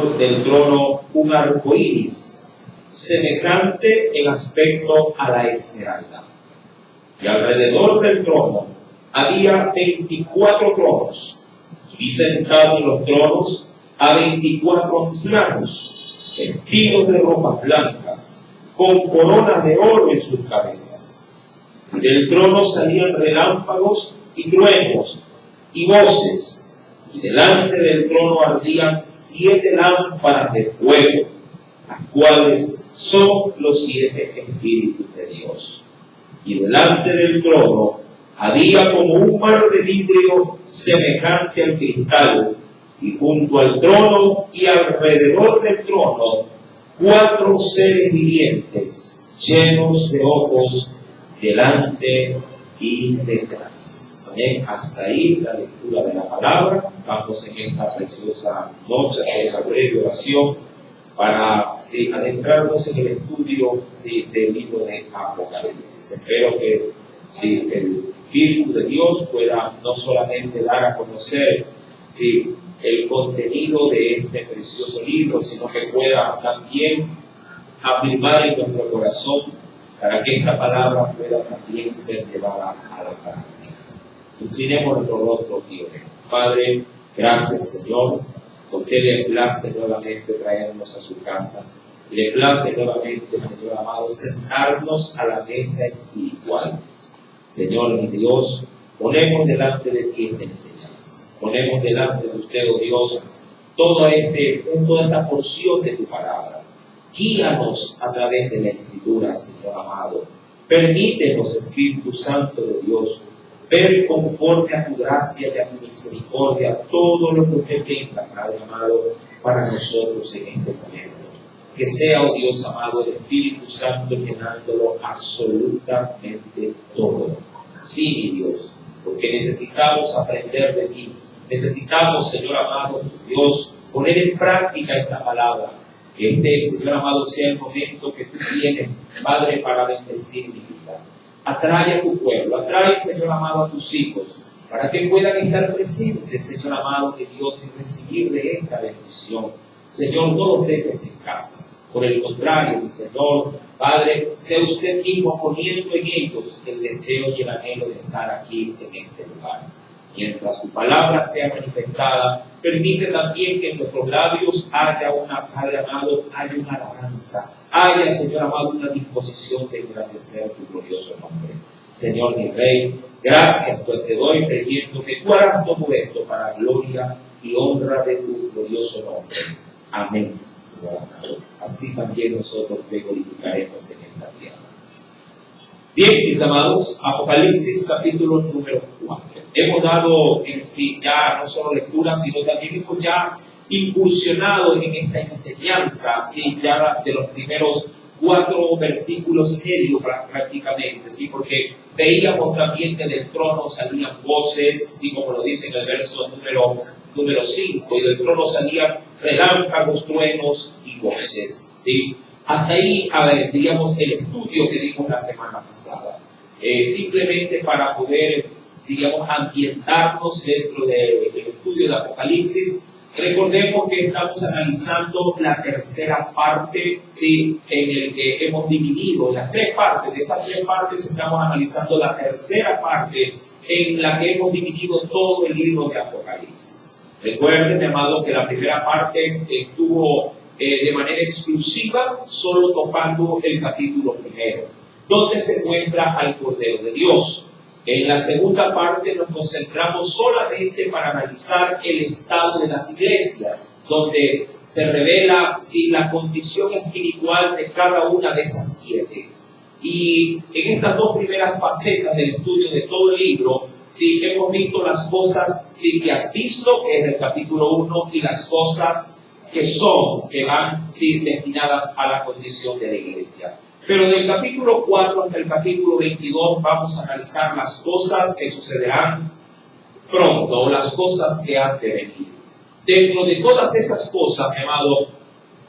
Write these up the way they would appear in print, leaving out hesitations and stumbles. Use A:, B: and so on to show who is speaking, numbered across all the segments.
A: alrededor del trono un arco iris, semejante en aspecto a la esmeralda. Y alrededor del trono había 24 tronos, y sentados en los tronos a 24 ancianos, vestidos de ropas blancas, con coronas de oro en sus cabezas. Y del trono salían relámpagos y truenos y voces, y delante del trono ardían 7 lámparas de fuego, las cuales son los 7 espíritus de Dios. Y delante del trono había como un mar de vidrio semejante al cristal, y junto al trono y alrededor del trono 4 seres vivientes llenos de ojos delante y detrás. Amén. Hasta ahí la lectura de la palabra. Vamos en esta preciosa noche a hacer la breve oración para adentrarnos en el estudio del libro de Apocalipsis. Espero que el Espíritu de Dios pueda no solamente dar a conocer el contenido de este precioso libro, sino que pueda también afirmar en nuestro corazón para que esta palabra pueda también ser llevada a la práctica. Inclinemos nuestro rostro y oremos. Padre, gracias, Señor. Porque le place nuevamente traernos a su casa. Le place nuevamente, Señor amado, sentarnos a la mesa espiritual. Señor mi Dios, ponemos delante de ti esta enseñanza. Ponemos delante de usted, oh Dios, toda esta porción de tu palabra. Guíanos a través de la Escritura, Señor amado. Permítenos, Espíritu Santo de Dios, ver conforme a tu gracia y a tu misericordia todo lo que usted tenga, Padre amado, para nosotros en este momento. Que sea, oh Dios amado, el Espíritu Santo llenándolo absolutamente todo. Sí, mi Dios, porque necesitamos aprender de ti. Necesitamos, Señor amado, Dios, poner en práctica esta palabra. Que Señor amado, sea el momento que tú tienes, Padre, para bendecir mi vida. Atrae a tu pueblo, atrae, Señor amado, a tus hijos, para que puedan estar presentes, Señor amado de Dios, y recibir de esta bendición. Señor, no los dejes en casa. Por el contrario, mi Señor, Padre, sea usted mismo poniendo en ellos el deseo y el anhelo de estar aquí en este lugar. Mientras tu palabra sea manifestada, permite también que en nuestros labios haya Padre amado, haya una alabanza, haya, Señor amado, una disposición de engrandecer tu glorioso nombre. Señor mi Rey, gracias pues te doy creyendo que tú harás todo esto para gloria y honra de tu glorioso nombre. Amén, Señor amado. Así también nosotros te glorificaremos en esta tierra. Bien, mis amados, Apocalipsis capítulo número 4. Hemos dado en sí ya no solo lectura, sino también hemos ya incursionado en esta enseñanza, ya de los primeros 4 versículos y medio prácticamente, porque veíamos también que del trono salían voces, como lo dice en el verso número 5, y del trono salían relámpagos, truenos y voces. Hasta ahí, digamos, el estudio que dimos la semana pasada. Simplemente para poder, digamos, ambientarnos dentro del estudio de Apocalipsis. Recordemos que estamos analizando la tercera parte, en el que hemos dividido las 3 partes. De esas 3 partes estamos analizando la tercera parte en la que hemos dividido todo el libro de Apocalipsis. Recuerden, mi amado, que la primera parte estuvo de manera exclusiva solo tocando el capítulo 1, donde se encuentra al Cordero de Dios. En la segunda parte nos concentramos solamente para analizar el estado de las iglesias, donde se revela la condición espiritual de cada una de esas 7. Y en estas 2 primeras facetas del estudio de todo el libro, hemos visto las cosas que has visto, que es el capítulo 1, y las cosas que van destinadas a la condición de la iglesia. Pero del capítulo 4 hasta el capítulo 22 vamos a analizar las cosas que sucederán pronto, o las cosas que han de venir. Dentro de todas esas cosas, mi amado,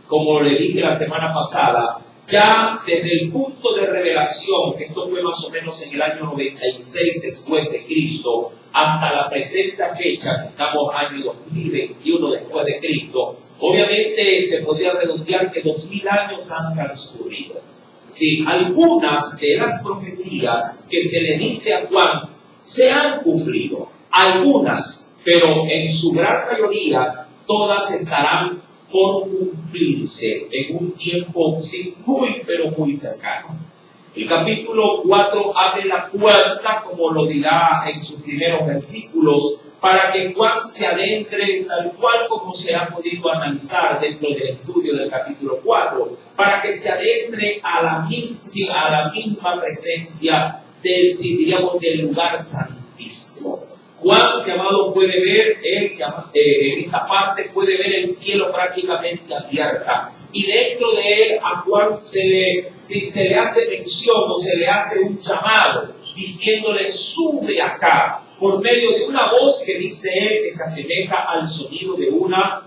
A: como le dije la semana pasada, ya desde el punto de revelación, que esto fue más o menos en el año 96 después de Cristo, hasta la presente fecha, que estamos año 2021 después de Cristo, obviamente se podría redondear que 2000 años han transcurrido. Sí, algunas de las profecías que se le dice a Juan se han cumplido, algunas, pero en su gran mayoría todas estarán por cumplirse en un tiempo sí, muy, pero muy cercano. El capítulo 4 abre la puerta, como lo dirá en sus primeros versículos, para que Juan se adentre, tal cual como se ha podido analizar dentro del estudio del capítulo 4, para que se adentre a la misma presencia del, si diríamos, del lugar santísimo. Juan, mi amado, puede ver, en esta parte, puede ver el cielo prácticamente abierta. Y dentro de él, a Juan se le hace mención o se le hace un llamado, diciéndole, sube acá, por medio de una voz que dice él, que se asemeja al sonido de una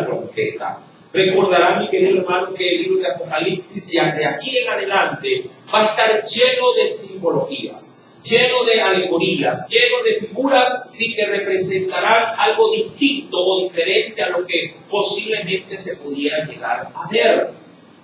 A: trompeta. Recordará, mi querido hermano, que el libro de Apocalipsis, ya de aquí en adelante, va a estar lleno de simbologías, lleno de alegorías, lleno de figuras sí que representarán algo distinto o diferente a lo que posiblemente se pudiera llegar a ver.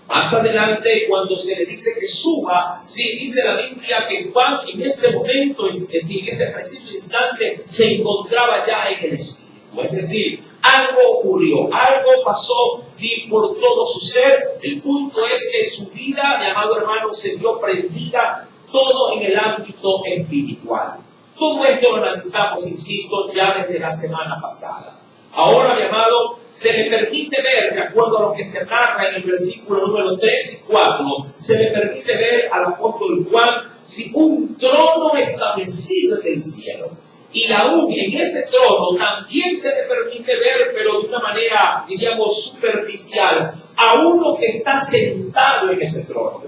A: Más adelante, cuando se le dice que suba, sí, dice la Biblia que Juan en ese momento, en ese preciso instante, se encontraba ya en el Espíritu. Es decir, algo ocurrió, algo pasó por todo su ser. El punto es que su vida, mi amado hermano, se vio prendida todo en el ámbito espiritual. Todo esto lo analizamos, insisto, ya desde la semana pasada. Ahora, mi amado, se le permite ver, de acuerdo a lo que se narra en el versículo número 3 y 4, se le permite ver al apóstol Juan si un trono establecido en el cielo. Y aún en ese trono también se le permite ver, pero de una manera, diríamos, superficial, a uno que está sentado en ese trono.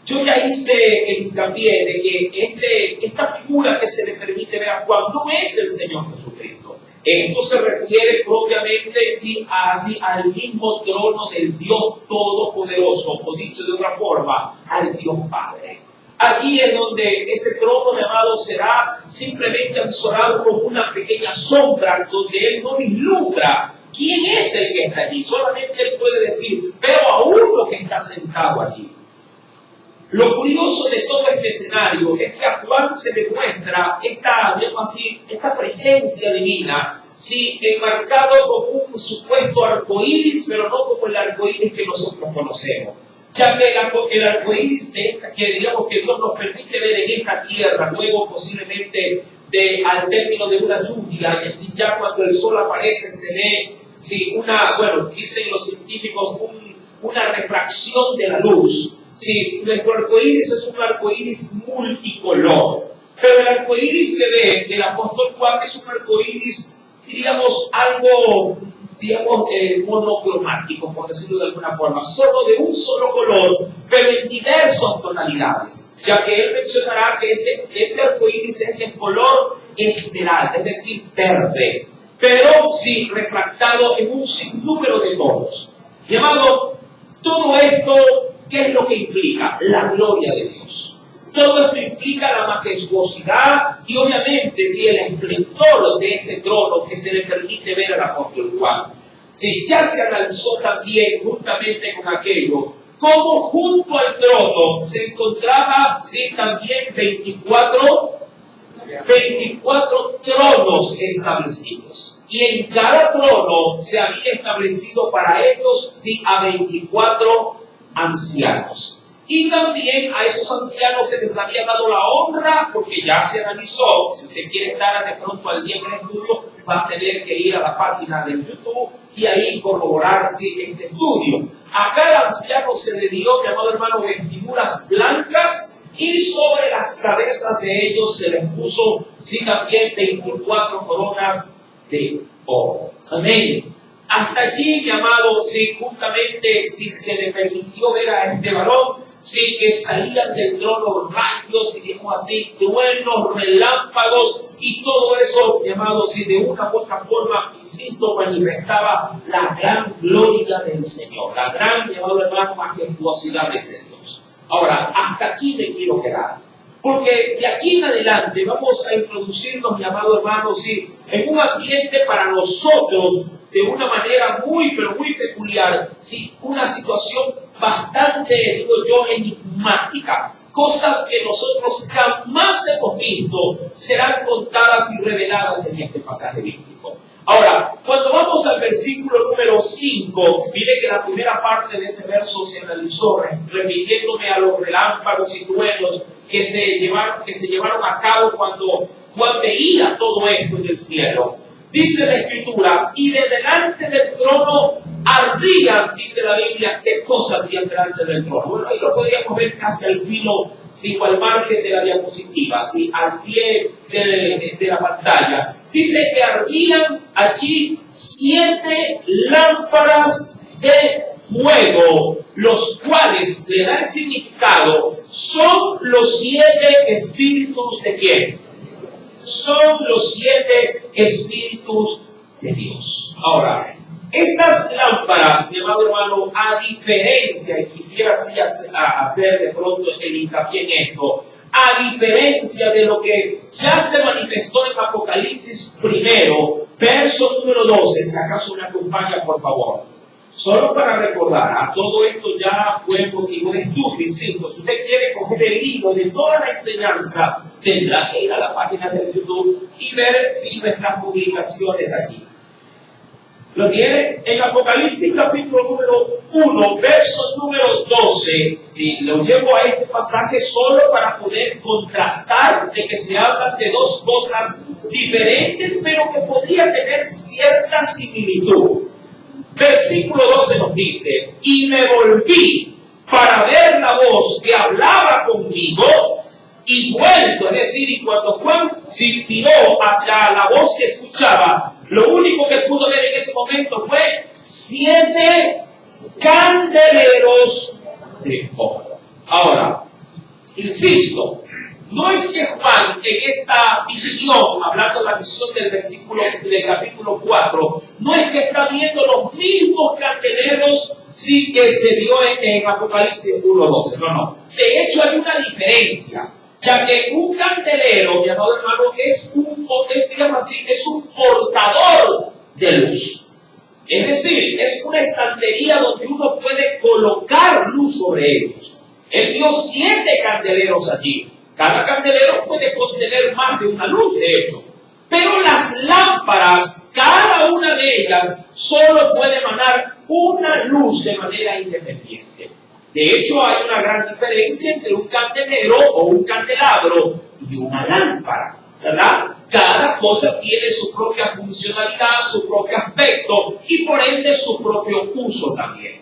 A: Yo ya hice hincapié de que esta figura que se le permite ver a Juan no es el Señor Jesucristo. Esto se refiere propiamente sí, así al mismo trono del Dios Todopoderoso, o dicho de otra forma, al Dios Padre. Allí es donde ese trono, mi amado, será simplemente avisorado como una pequeña sombra, donde Él no vislumbra quién es el que está allí. Solamente Él puede decir, veo a uno que está sentado allí. Lo curioso de todo este escenario es que a Juan se le muestra esta presencia divina, sí, enmarcado como un supuesto arcoíris, pero no como el arcoíris que nosotros conocemos. Ya que el arcoíris que digamos que Dios nos permite ver en esta tierra, luego posiblemente al término de una lluvia, y así ya cuando el sol aparece se ve, sí, dicen los científicos, una refracción de la luz. Sí, nuestro arcoíris es un arcoíris multicolor, pero el arcoíris que ve el apóstol Juan es un arcoíris, digamos, algo, monocromático, por decirlo de alguna forma, solo de un solo color, pero en diversas tonalidades, ya que él mencionará que ese arcoíris es de color esmeralda, es decir, verde, pero sí, refractado en un sinnúmero de tonos. Llamado, todo esto, ¿qué es lo que implica? La gloria de Dios. Todo esto implica la majestuosidad y obviamente sí, el esplendor de ese trono que se le permite ver al apóstol Juan. Sí, ya se analizó también, juntamente con aquello, cómo junto al trono se encontraba sí, también 24 tronos establecidos. Y en cada trono se había establecido para ellos sí, a 24 ancianos. Y también a esos ancianos se les había dado la honra, porque ya se analizó. Si usted quiere estar de pronto al día del estudio, va a tener que ir a la página de YouTube y ahí corroborar sí, este estudio. A cada anciano se le dio, mi amado hermano, vestiduras blancas, y sobre las cabezas de ellos se les puso sí, también 24 coronas de oro. Amén.
B: Hasta allí, mi amado, si justamente si se le permitió ver a este varón, si que salían del trono rayos, digamos así, truenos, relámpagos y todo eso, mi amado, si de una u otra forma, insisto, manifestaba la gran gloria del Señor, la gran, mi amado hermano, majestuosidad de ese Dios. Ahora, hasta aquí me quiero quedar. Porque de aquí en adelante vamos a introducirnos, mi amado hermano, sí, en un ambiente para nosotros de una manera muy, pero muy peculiar, sí, una situación bastante, digo yo, enigmática. Cosas que nosotros jamás hemos visto serán contadas y reveladas en este pasaje bíblico. Ahora, cuando vamos al versículo número 5, mire que la primera parte de ese verso se analizó refiriéndome a los relámpagos y truenos que se llevaron a cabo cuando Juan veía todo esto en el cielo. Dice la Escritura, y de delante del trono ardían, dice la Biblia, ¿qué cosas ardían delante del trono? Bueno, ahí lo podríamos ver casi al filo, o al margen de la diapositiva, al pie de la pantalla. Dice que ardían allí 7 lámparas de fuego, los cuales le da el significado, son los 7 espíritus de ¿quién? Son los 7 espíritus de Dios. Ahora, estas lámparas, mi amado hermano, a diferencia, y quisiera así hacer de pronto el hincapié en esto, a diferencia de lo que ya se manifestó en Apocalipsis primero, verso número 12, si acaso me acompaña, por favor. Solo para recordar, a todo esto ya fue motivo de estudio, insisto, si usted quiere coger el hilo de toda la enseñanza, tendrá que ir a la página de YouTube y ver si nuestras publicaciones aquí. Lo tiene en Apocalipsis capítulo número 1, verso número 12. Sí, lo llevo a este pasaje solo para poder contrastar de que se hablan de dos cosas diferentes, pero que podrían tener cierta similitud. Versículo 12 nos dice, y me volví para ver la voz que hablaba conmigo, y vuelto, es decir, y cuando Juan se miró hacia la voz que escuchaba, lo único que pudo ver en ese momento fue 7 candeleros de oro. Ahora, insisto, no es que Juan en esta visión, hablando de la visión del versículo del capítulo 4, no es que está viendo los mismos candeleros sí que se vio en Apocalipsis 1:12, no. De hecho hay una diferencia, ya que un candelero, mi amado hermano, es un portador de luz. Es decir, es una estantería donde uno puede colocar luz sobre ellos. Él vio 7 candeleros allí. Cada candelero puede contener más de una luz, de hecho. Pero las lámparas, cada una de ellas, solo puede emanar una luz de manera independiente. De hecho, hay una gran diferencia entre un candelero o un candelabro y una lámpara, ¿verdad? Cada cosa tiene su propia funcionalidad, su propio aspecto y por ende su propio uso también.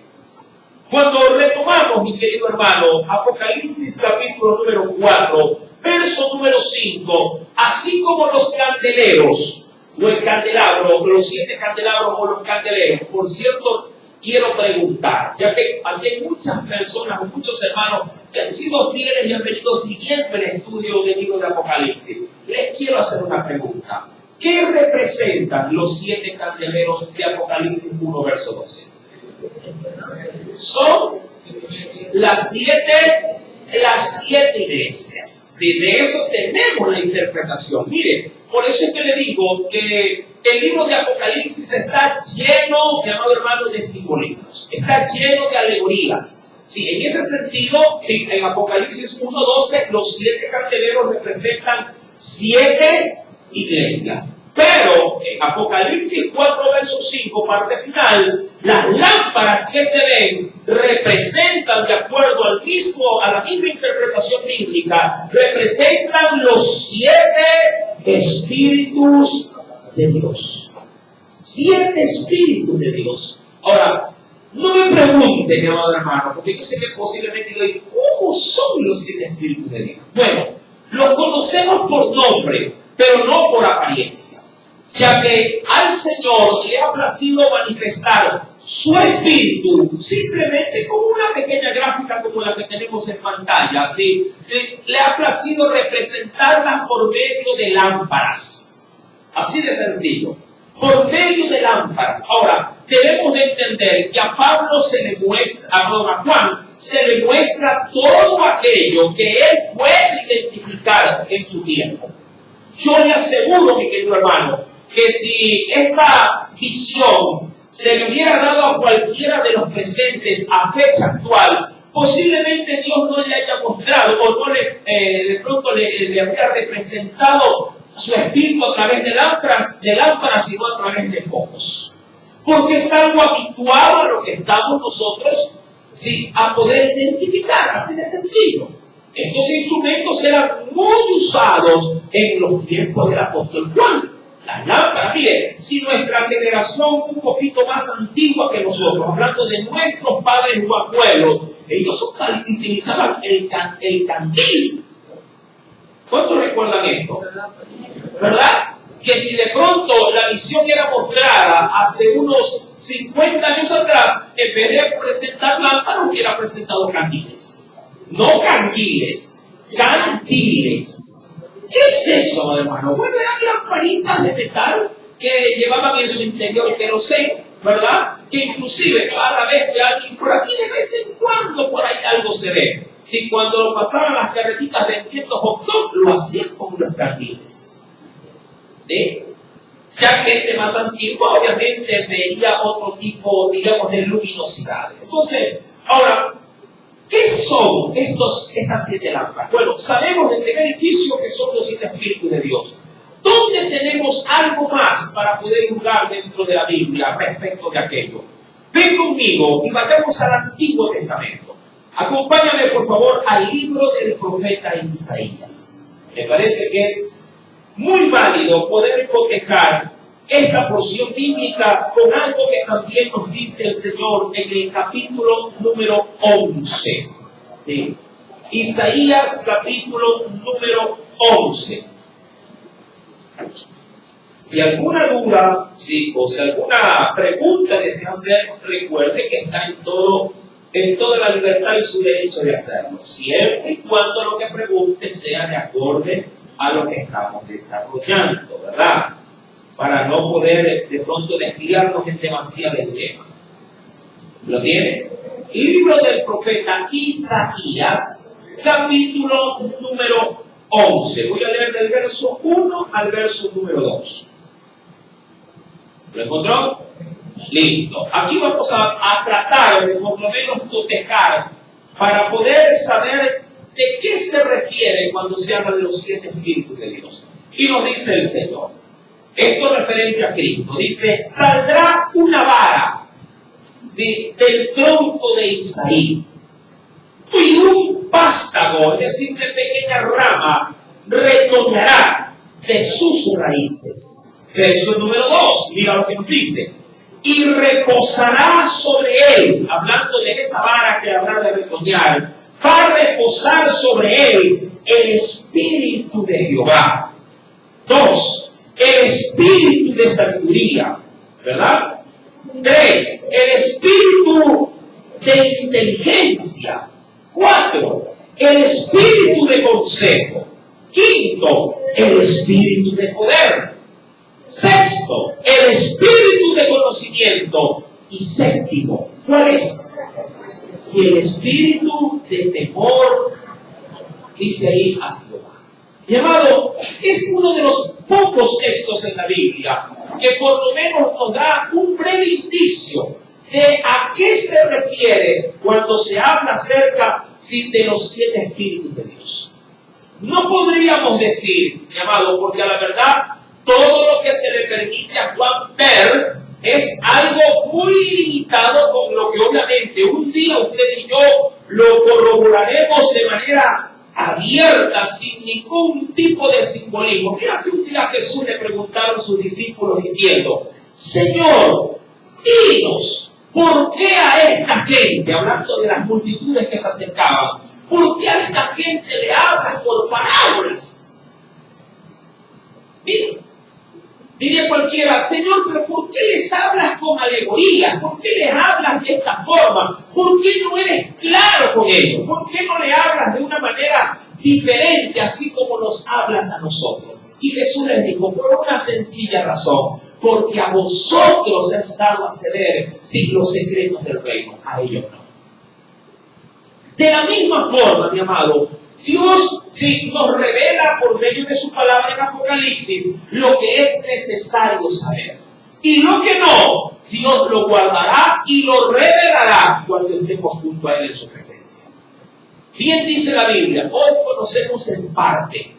B: Cuando retomamos, mi querido hermano, Apocalipsis capítulo número 4, verso número 5, así como los candeleros, o el candelabro, los 7 candelabros o los candeleros, por cierto, quiero preguntar, ya que aquí hay muchas personas, muchos hermanos que han sido fieles y han venido siguiendo el estudio del libro de Apocalipsis. Les quiero hacer una pregunta. ¿Qué representan los 7 candeleros de Apocalipsis 1, verso 12? Son las 7 iglesias. Sí, de eso tenemos la interpretación. Mire, por eso es que le digo que el libro de Apocalipsis está lleno, mi amado hermano, de simbolismos. Está lleno de alegorías. Sí, en ese sentido, sí, en Apocalipsis 1:12, los 7 candeleros representan 7 iglesias. Pero en Apocalipsis 4, verso 5, parte final, las lámparas que se ven representan, de acuerdo a la misma interpretación bíblica, representan los 7 espíritus de Dios. 7 espíritus de Dios. Ahora, no me pregunten, mi amado hermano, porque yo sé que posiblemente digo, ¿cómo son los 7 espíritus de Dios? Bueno, los conocemos por nombre, pero no por apariencia. ya que al Señor le ha placido manifestar su espíritu simplemente como una pequeña gráfica como la que tenemos en pantalla, ¿sí? Le ha placido representarlas por medio de lámparas, así de sencillo, por medio de lámparas. Ahora, debemos de entender que a Pablo se le muestra, a Juan se le muestra todo aquello que él puede identificar en su tiempo. Yo le aseguro, mi querido hermano, que si esta visión se le hubiera dado a cualquiera de los presentes a fecha actual, posiblemente Dios no le haya mostrado o no de pronto le había representado su espíritu a través de lámparas, sino a través de focos. Porque es algo habitual a lo que estamos nosotros, sí, a poder identificar, así de sencillo. Estos instrumentos eran muy usados en los tiempos del apóstol Juan. Las lámparas, mire, si nuestra generación un poquito más antigua que nosotros, hablando de nuestros padres o abuelos, ellos utilizaban el candil. ¿Cuántos recuerdan esto? ¿Verdad? Que si de pronto la visión era mostrada hace unos 50 años atrás, en vez de presentar lámparas, hubiera presentado candiles. No candiles, candiles. ¿Qué es eso, hermano? Bueno, eran lamparitas de metal que llevaban en su interior queroseno, ¿verdad? Que inclusive cada vez que alguien por aquí de vez en cuando por ahí algo se ve. Si cuando lo pasaban las carretitas vendiendo hot dog, lo hacían con los candiles. Ya gente más antigua obviamente vería otro tipo, digamos, de luminosidad. Entonces, ahora, ¿qué son estas 7 lámparas? Bueno, sabemos de primer indicio que son los 7 espíritus de Dios. ¿Dónde tenemos algo más para poder juzgar dentro de la Biblia respecto de aquello? Ven conmigo y vayamos al Antiguo Testamento. Acompáñame, por favor, al libro del profeta Isaías. Me parece que es muy válido poder cotejar esta porción bíblica con algo que también nos dice el Señor en el capítulo número 11. ¿Sí? Isaías capítulo número 11. Si alguna duda, sí, o si alguna pregunta desea hacer, recuerde que está en toda la libertad y su derecho de hacerlo, siempre y cuando lo que pregunte sea de acorde a lo que estamos desarrollando, ¿verdad? Para no poder de pronto desviarnos en demasiado del tema. ¿Lo tiene? Libro del profeta Isaías, capítulo número 11. Voy a leer del verso 1 al verso número 2. ¿Lo encontró? Listo. Aquí vamos a tratar de por lo menos cotejar para poder saber de qué se refiere cuando se habla de los 7 espíritus de Dios. Y nos dice el Señor. Esto referente a Cristo. Dice, saldrá una vara, ¿sí?, del tronco de Isaí, y un vástago, es decir, de pequeña rama, retoñará de sus raíces. Verso número 2, mira lo que nos dice. Y reposará sobre él, hablando de esa vara que habrá de retoñar, va a reposar sobre él el Espíritu de Jehová. 2. El espíritu de sabiduría, ¿verdad? 3. El espíritu de inteligencia. 4. El espíritu de consejo. 5. El espíritu de poder. 6. El espíritu de conocimiento. Y 7. ¿Cuál es? Y el espíritu de temor, dice ahí a Jehová. Llamado, es uno de los pocos textos en la Biblia que por lo menos nos da un breve indicio de a qué se refiere cuando se habla acerca de los 7 espíritus de Dios. No podríamos decir, mi amado, porque a la verdad todo lo que se le permite a Juan ver es algo muy limitado, con lo que obviamente un día usted y yo lo corroboraremos de manera abierta, sin ningún tipo de simbolismo. Mira que un día a Jesús le preguntaron sus discípulos diciendo, Señor, dinos, ¿por qué a esta gente, hablando de las multitudes que se acercaban, por qué a esta gente le hablas por parábolas? Mira, Diría cualquiera, Señor, pero ¿por qué les hablas con alegoría? ¿Por qué les hablas de esta forma? ¿Por qué no eres claro con ellos? ¿Por qué no le hablas de una manera diferente, así como nos hablas a nosotros? Y Jesús les dijo, por una sencilla razón, porque a vosotros es dado a saber los secretos del reino, a ellos no. De la misma forma, mi amado, Dios nos revela por medio de su palabra en Apocalipsis lo que es necesario saber. Y lo que no, Dios lo guardará y lo revelará cuando estemos junto a Él en su presencia. Bien dice la Biblia, hoy conocemos en parte,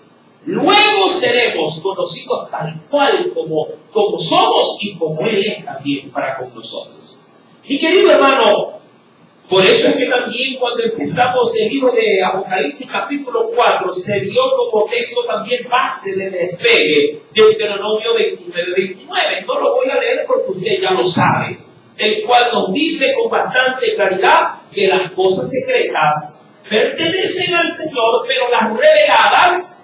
B: luego seremos conocidos tal cual como somos y como Él es también para con nosotros. Mi querido hermano, por eso es que también cuando empezamos el libro de Apocalipsis capítulo 4 se dio como texto también base de despegue de Deuteronomio 29:29. No lo voy a leer porque usted ya lo sabe, el cual nos dice con bastante claridad que las cosas secretas pertenecen al Señor, pero las reveladas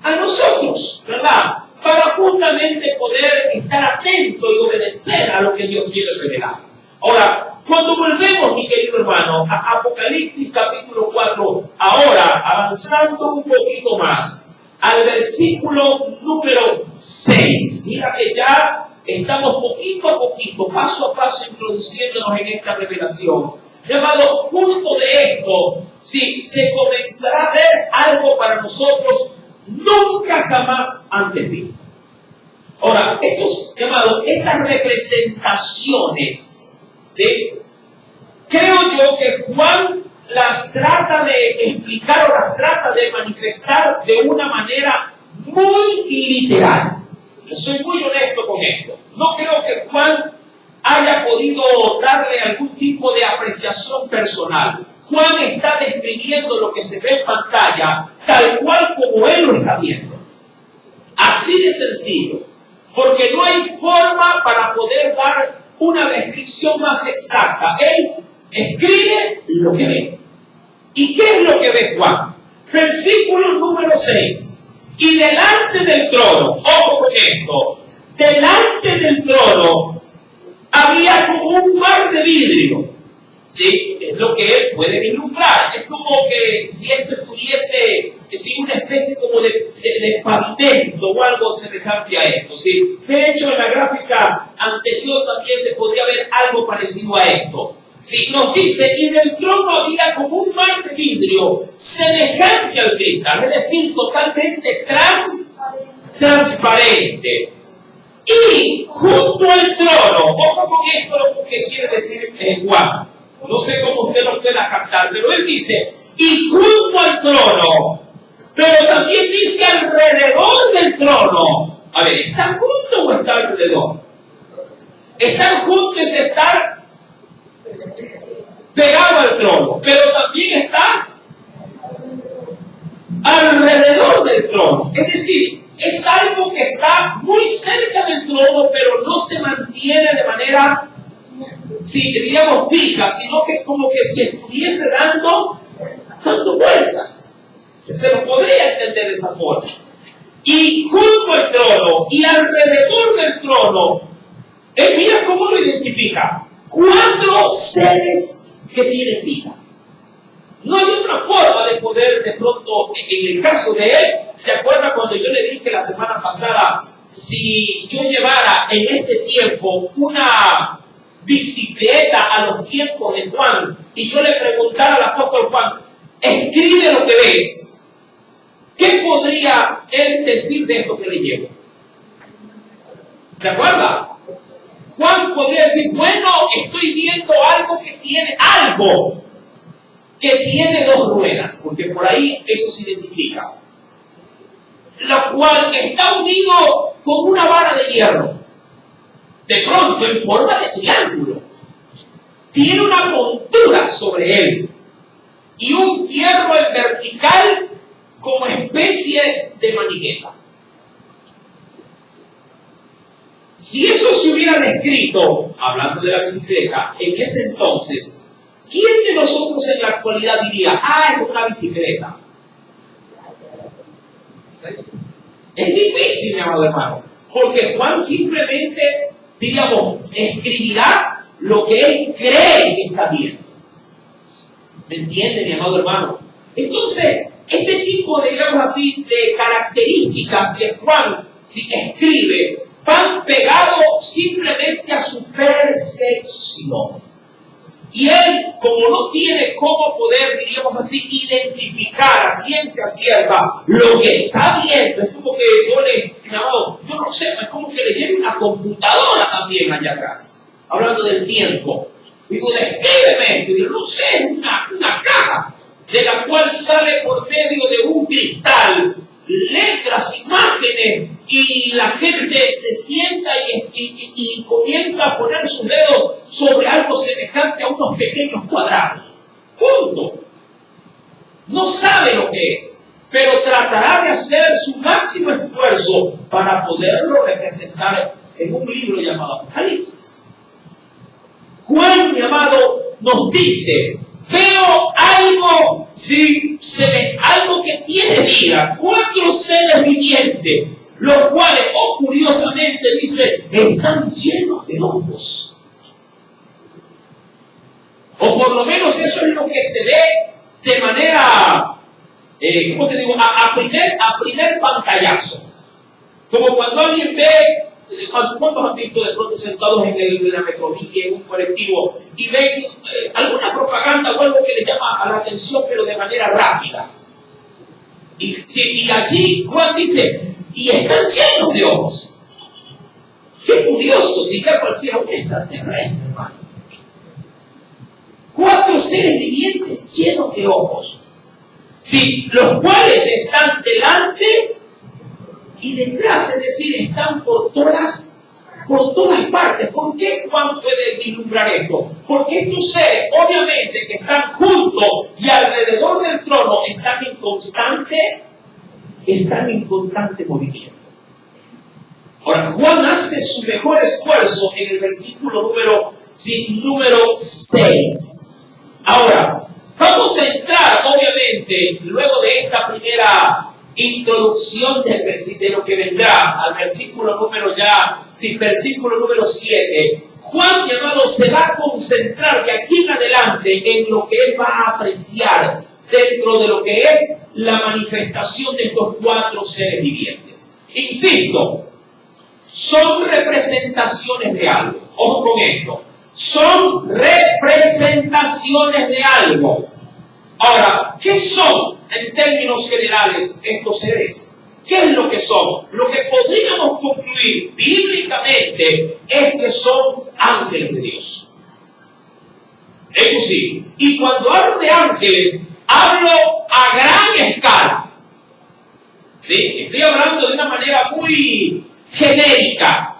B: a nosotros, ¿verdad? Para justamente poder estar atento y obedecer a lo que Dios quiere revelar. Ahora, cuando volvemos, mi querido hermano, a Apocalipsis capítulo 4, ahora avanzando un poquito más, al versículo número 6, mira que ya estamos poquito a poquito, paso a paso, introduciéndonos en esta revelación. Llamado, junto de esto, se comenzará a ver algo para nosotros nunca jamás antes visto. Ahora, estas representaciones, ¿sí? Creo yo que Juan las trata de explicar o las trata de manifestar de una manera muy literal. Yo soy muy honesto con esto. No creo que Juan haya podido darle algún tipo de apreciación personal. Juan está describiendo lo que se ve en pantalla tal cual como él lo está viendo. Así de sencillo. Porque no hay forma para poder dar una descripción más exacta. Él escribe lo que ve. ¿Y qué es lo que ve Juan? Versículo número 6. Y delante del trono, ojo con esto, delante del trono había como un mar de vidrio. ¿Sí? Es lo que él puede vislumbrar. Es como que si esto estuviese una especie como de pavimento o algo semejante a esto. ¿Sí? De hecho, en la gráfica anterior también se podría ver algo parecido a esto. ¿Sí? Nos dice, y del trono había como un mar de vidrio semejante al cristal, es decir, totalmente transparente. Y junto al trono, ojo con esto lo que quiere decir Juan. No sé cómo usted lo pueda captar, pero él dice, y junto al trono, pero también dice alrededor del trono. A ver, ¿está junto o está alrededor? Estar junto es estar pegado al trono, pero también está alrededor del trono. Es decir, es algo que está muy cerca del trono, pero no se mantiene de manera, diríamos, fija, sino que como que si estuviese dando vueltas. Se lo podría entender de esa forma. Y junto al trono y alrededor del trono, mira cómo lo identifica. 4 seres que tienen vida. No hay otra forma de poder, de pronto, en el caso de él, ¿se acuerda cuando yo le dije la semana pasada, si yo llevara en este tiempo una bicicleta a los tiempos de Juan y yo le preguntara al apóstol Juan, escribe lo que ves, ¿qué podría él decir de esto que le llevo? ¿Se acuerda? Juan podría decir, bueno, estoy viendo algo que tiene 2 ruedas, porque por ahí eso se identifica, lo cual está unido con una vara de hierro, de pronto en forma de triángulo, tiene una montura sobre él y un fierro en vertical como especie de manigueta. Si eso se hubiera descrito, hablando de la bicicleta, en ese entonces, ¿quién de nosotros en la actualidad diría, es una bicicleta? Es difícil, mi amado hermano. porque Juan simplemente, diríamos, escribirá lo que él cree que está bien. ¿Me entiende, mi amado hermano? Entonces, este tipo, digamos así, de características que Juan escribe van pegados simplemente a su percepción. Y él, como no tiene cómo poder, diríamos así, identificar a ciencia cierta lo que está viendo, es como que yo no sé, es como que le lleve una computadora también allá atrás, hablando del tiempo. Digo, descríbeme, digo, no sé, una caja de la cual sale por medio de un cristal letras, imágenes, y la gente se sienta y comienza a poner sus dedos sobre algo semejante a unos pequeños cuadrados. Punto. No sabe lo que es, pero tratará de hacer su máximo esfuerzo para poderlo representar en un libro llamado Apocalipsis. Juan, mi amado, nos dice: veo algo, algo que tiene vida, 4 seres vivientes, los cuales, curiosamente, dice, están llenos de ojos. O por lo menos eso es lo que se ve de manera, ¿cómo te digo?, a primer pantallazo. Como cuando alguien ve, ¿cuántos han visto de pronto sentados en la metrovía, en un colectivo, y ven alguna propaganda o algo que les llama a la atención, pero de manera rápida? Y allí Juan dice, y están llenos de ojos. Qué curioso, diría cualquiera, un extraterrestre, hermano. 4 seres vivientes llenos de ojos, los cuales están delante y detrás, es decir, están por todas partes. ¿Por qué Juan puede vislumbrar esto? Porque estos seres, obviamente, que están juntos y alrededor del trono, están en constante movimiento. Ahora, Juan hace su mejor esfuerzo en el versículo número 6. Ahora, vamos a entrar, obviamente, luego de esta primera introducción de lo que vendrá, al versículo número 7. Juan, mi amado, se va a concentrar de aquí en adelante en lo que él va a apreciar dentro de lo que es la manifestación de estos 4 seres vivientes. Insisto, son representaciones de algo. Ojo con esto. Son representaciones de algo. Ahora, ¿qué son en términos generales estos seres? ¿Qué es lo que son? Lo que podríamos concluir bíblicamente es que son ángeles de Dios. Eso sí, y cuando hablo de ángeles, hablo a gran escala. ¿Sí? Estoy hablando de una manera muy genérica.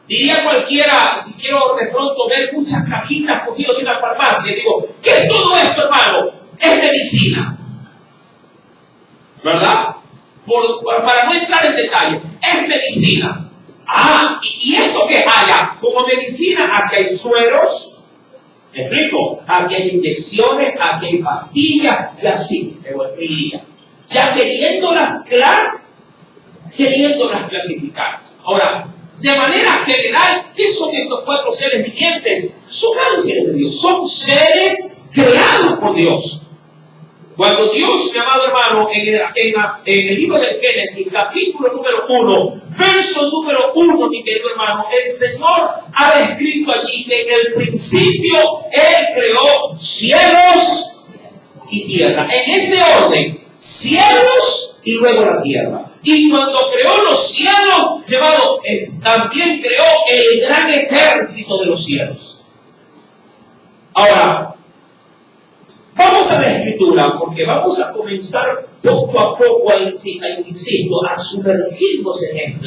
B: Diría cualquiera, si quiero de pronto ver muchas cajitas cogidas de una farmacia, digo, ¿qué es todo esto, hermano? Es medicina. ¿Verdad? Para no entrar en detalle, es medicina. ¿Y esto qué haya? Como medicina, aquí hay sueros, ¿me explico? Aquí hay inyecciones, aquí hay pastillas, y así, me volvería. Ya queriéndolas clasificar. Ahora, de manera general, ¿qué son estos 4 seres vivientes? Son ángeles de Dios, son seres creados por Dios. Cuando Dios, mi amado hermano, en el libro del Génesis, capítulo número 1, verso número 1, mi querido hermano, el Señor ha descrito allí que en el principio Él creó cielos y tierra. En ese orden, cielos y luego la tierra. Y cuando creó los cielos, hermano, también creó el gran ejército de los cielos. Ahora, vamos a la Escritura, porque vamos a comenzar poco a poco, insisto, a sumergirnos en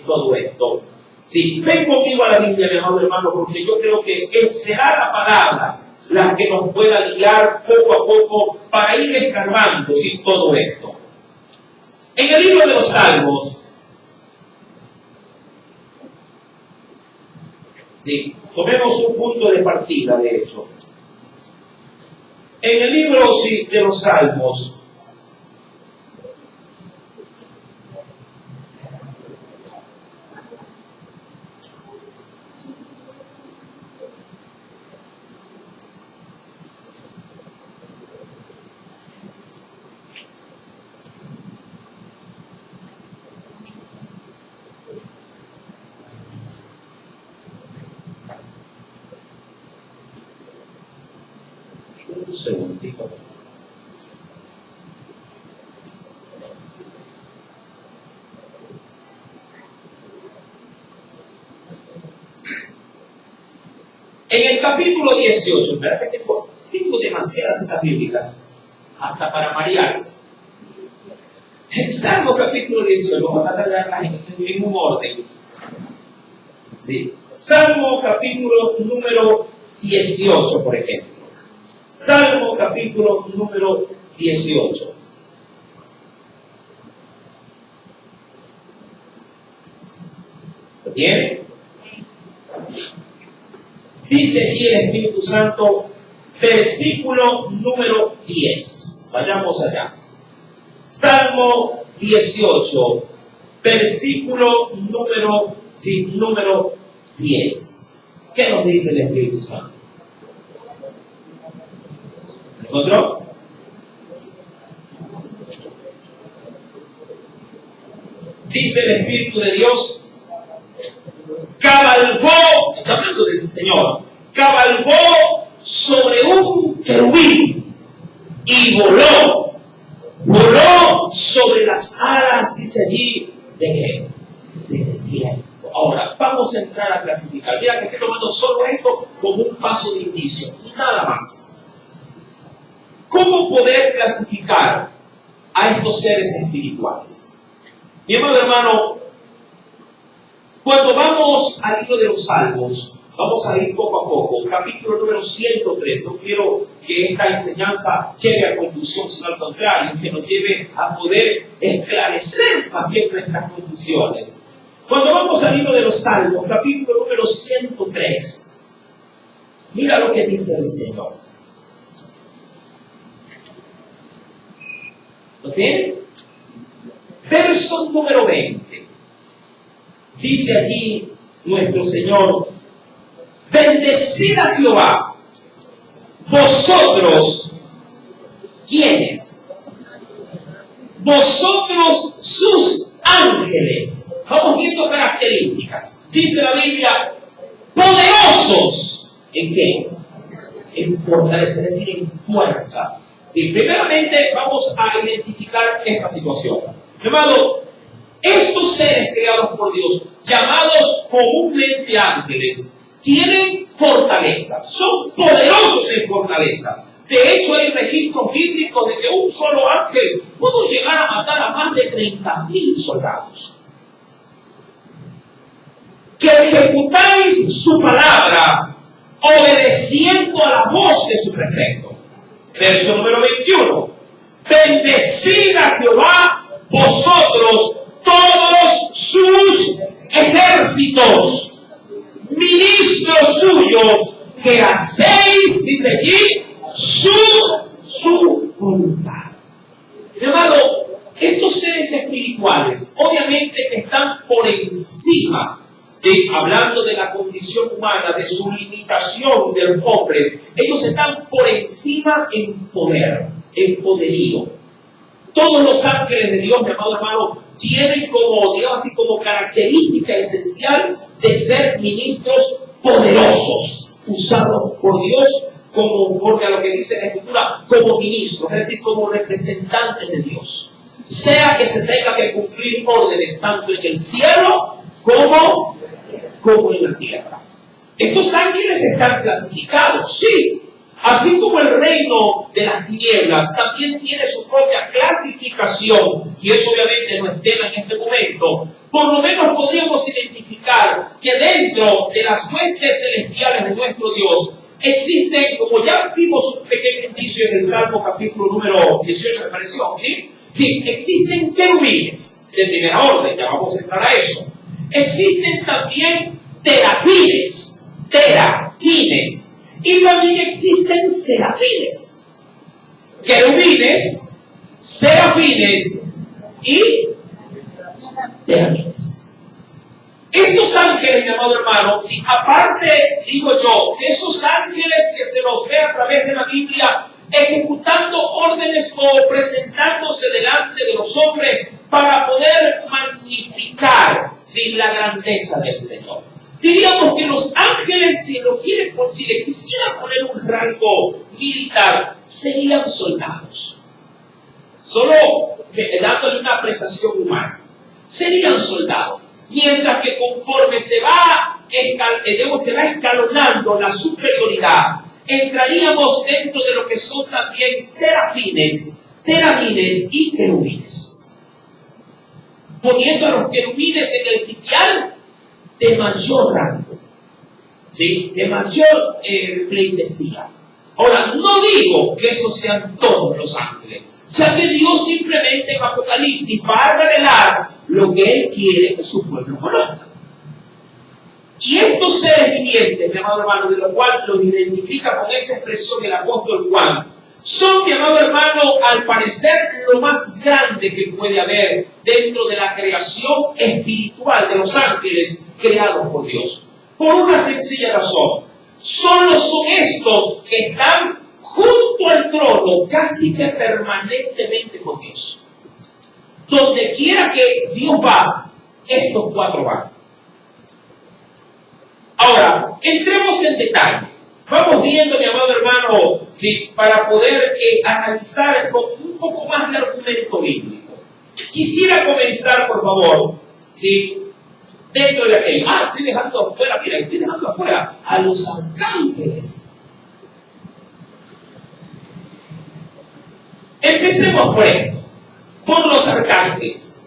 B: todo esto. Sí, ven conmigo a la Biblia, mi amado hermano, porque yo creo que será la palabra la que nos pueda guiar poco a poco para ir escarbando todo esto. En el libro de los Salmos, tomemos un punto de partida, de hecho. En el libro de los Salmos,
A: Un segundito. En el capítulo 18, ¿verdad que tengo demasiadas citas bíblicas? Hasta para marearse. En Salmo capítulo 18, vamos a tratar de darlas en el mismo orden. ¿Sí? Salmo capítulo número 18, por ejemplo. Salmo capítulo número 18. ¿Lo tiene? Dice aquí el Espíritu Santo, versículo número 10. Vayamos allá. Salmo 18, versículo número 10. ¿Qué nos dice el Espíritu Santo? ¿Lo encontró? Dice el Espíritu de Dios, cabalgó, está hablando del Señor, cabalgó sobre un querubín y voló sobre las alas, dice allí, del viento. Ahora, vamos a entrar a clasificar. Mira que estoy tomando solo esto como un paso de inicio, nada más. ¿Cómo poder clasificar a estos seres espirituales? Mi amado hermano, cuando vamos al libro de los Salmos, vamos a ir poco a poco, capítulo número 103. No quiero que esta enseñanza llegue a conclusión, sino al contrario, que nos lleve a poder esclarecer más bien nuestras conclusiones. Cuando vamos al libro de los Salmos, capítulo número 103, mira lo que dice el Señor. ¿Lo tiene? Verso número 20. Dice allí nuestro Señor, bendecid a Jehová, vosotros, ¿quiénes? Vosotros sus ángeles. Vamos viendo características. Dice la Biblia, poderosos. ¿En qué? En fortaleza, es decir, en fuerza. Sí, primeramente vamos a identificar esta situación. Hermano, estos seres creados por Dios, llamados comúnmente ángeles, tienen fortaleza, son poderosos en fortaleza. De hecho, hay registros bíblicos de que un solo ángel pudo llegar a matar a más de 30.000 soldados. Que ejecutáis su palabra, obedeciendo a la voz de su precepto. Verso número 21. Bendecid a Jehová, vosotros, todos sus ejércitos, ministros suyos, que hacéis, dice aquí, su voluntad. Mi amado, estos seres espirituales obviamente están por encima, ¿sí? Hablando de la condición humana, de su limitación del hombre, ellos están por encima en poder, en poderío. Todos los ángeles de Dios, mi amado hermano, tienen como, digamos así, como característica esencial de ser ministros poderosos, usados por Dios conforme a lo que dice la Escritura, como ministros, es decir, como representantes de Dios. Sea que se tenga que cumplir órdenes tanto en el cielo como en la tierra. Estos ángeles están clasificados, sí. Así como el reino de las tinieblas también tiene su propia clasificación, y eso obviamente no es tema en este momento, por lo menos podríamos identificar que dentro de las huestes celestiales de nuestro Dios existen, como ya vimos un pequeño indicio en el Salmo capítulo número 18, me pareció, ¿sí? Sí, existen querubines de primera orden, ya vamos a entrar a eso. Existen también terafines, y también existen serafines. Querubines, serafines y terafines. Estos ángeles, mi amado hermano, si aparte, digo yo, de esos ángeles que se los ve a través de la Biblia, ejecutando órdenes o presentándose delante de los hombres para poder magnificar, ¿sí?, la grandeza del Señor. Diríamos que los ángeles, si le quisiera poner un rango
B: militar, serían soldados. Solo dándole una apreciación humana. Serían soldados. Mientras que conforme se va escalonando la superioridad, entraríamos dentro de lo que son también serafines, terafines y querubines. Poniendo a los querubines en el sitial de mayor rango, ¿sí? De mayor pleitesía. Ahora, no digo que esos sean todos los ángeles, ya que Dios simplemente en Apocalipsis va a revelar lo que Él quiere que su pueblo conozca. Y estos seres vivientes, mi amado hermano, de los cuales los identifica con esa expresión el apóstol Juan, son, mi amado hermano, al parecer lo más grande que puede haber dentro de la creación espiritual de los ángeles creados por Dios. Por una sencilla razón. Solo son estos que están junto al trono, casi que permanentemente con Dios. Donde quiera que Dios va, estos cuatro van. Ahora, entremos en detalle. Vamos viendo, mi amado hermano, ¿sí? Para poder analizar con un poco más de argumento bíblico. Quisiera comenzar, por favor, ¿sí? Dentro de aquello. Estoy dejando afuera, mira, estoy dejando afuera a los arcángeles. Empecemos por esto, por los arcángeles.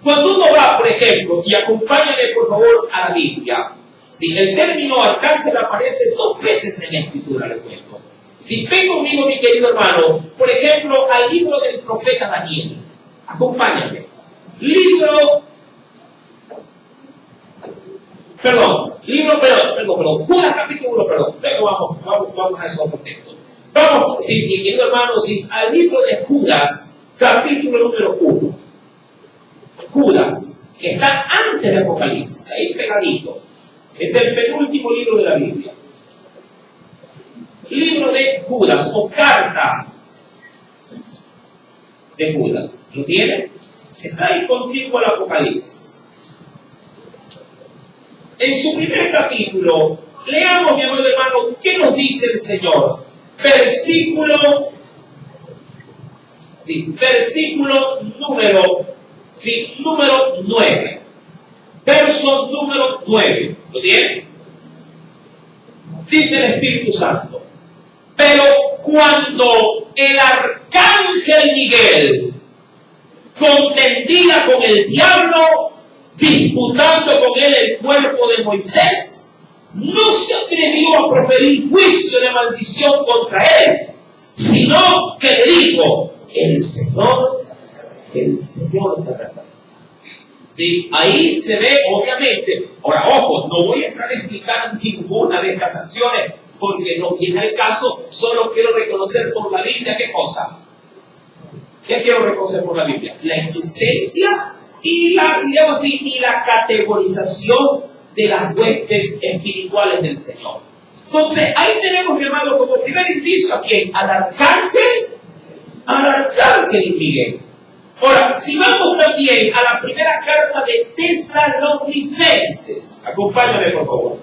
B: Cuando uno va, por ejemplo, y acompáñame por favor a la Biblia, ¿sí? El término arcángel aparece 2 veces en la Escritura, le cuento. Si ven conmigo, mi querido hermano, por ejemplo, al libro del profeta Daniel. Acompáñame. Judas capítulo 1, vamos a eso por texto. Vamos, sí, mi querido hermano, sí, al libro de Judas, capítulo número 1. Judas, que está antes de Apocalipsis, ahí pegadito. Es el penúltimo libro de la Biblia. Libro de Judas, o carta de Judas. ¿Lo tiene? Está ahí contigo al Apocalipsis. En su primer capítulo, leamos, mi amado hermano, ¿qué nos dice el Señor? Versículo número 9. Verso número 9. ¿Lo tiene? Dice el Espíritu Santo. Pero cuando el arcángel Miguel contendía con el diablo, disputando con él el cuerpo de Moisés, no se atrevió a proferir juicio de maldición contra él, sino que le dijo: el Señor te reprenda. ¿Sí? Ahí se ve, obviamente. Ahora, ojo, no voy a entrar a explicar ninguna de estas acciones, porque no viene el caso. Solo quiero reconocer por la Biblia, ¿qué cosa? ¿Qué quiero reconocer por la Biblia? La existencia y la categorización de las huestes espirituales del Señor. Entonces, ahí tenemos, mi hermano, como primer indicio a quién: al arcángel Miguel. Ahora, si vamos también a la primera carta de Tesalonicenses, acompáñame por favor.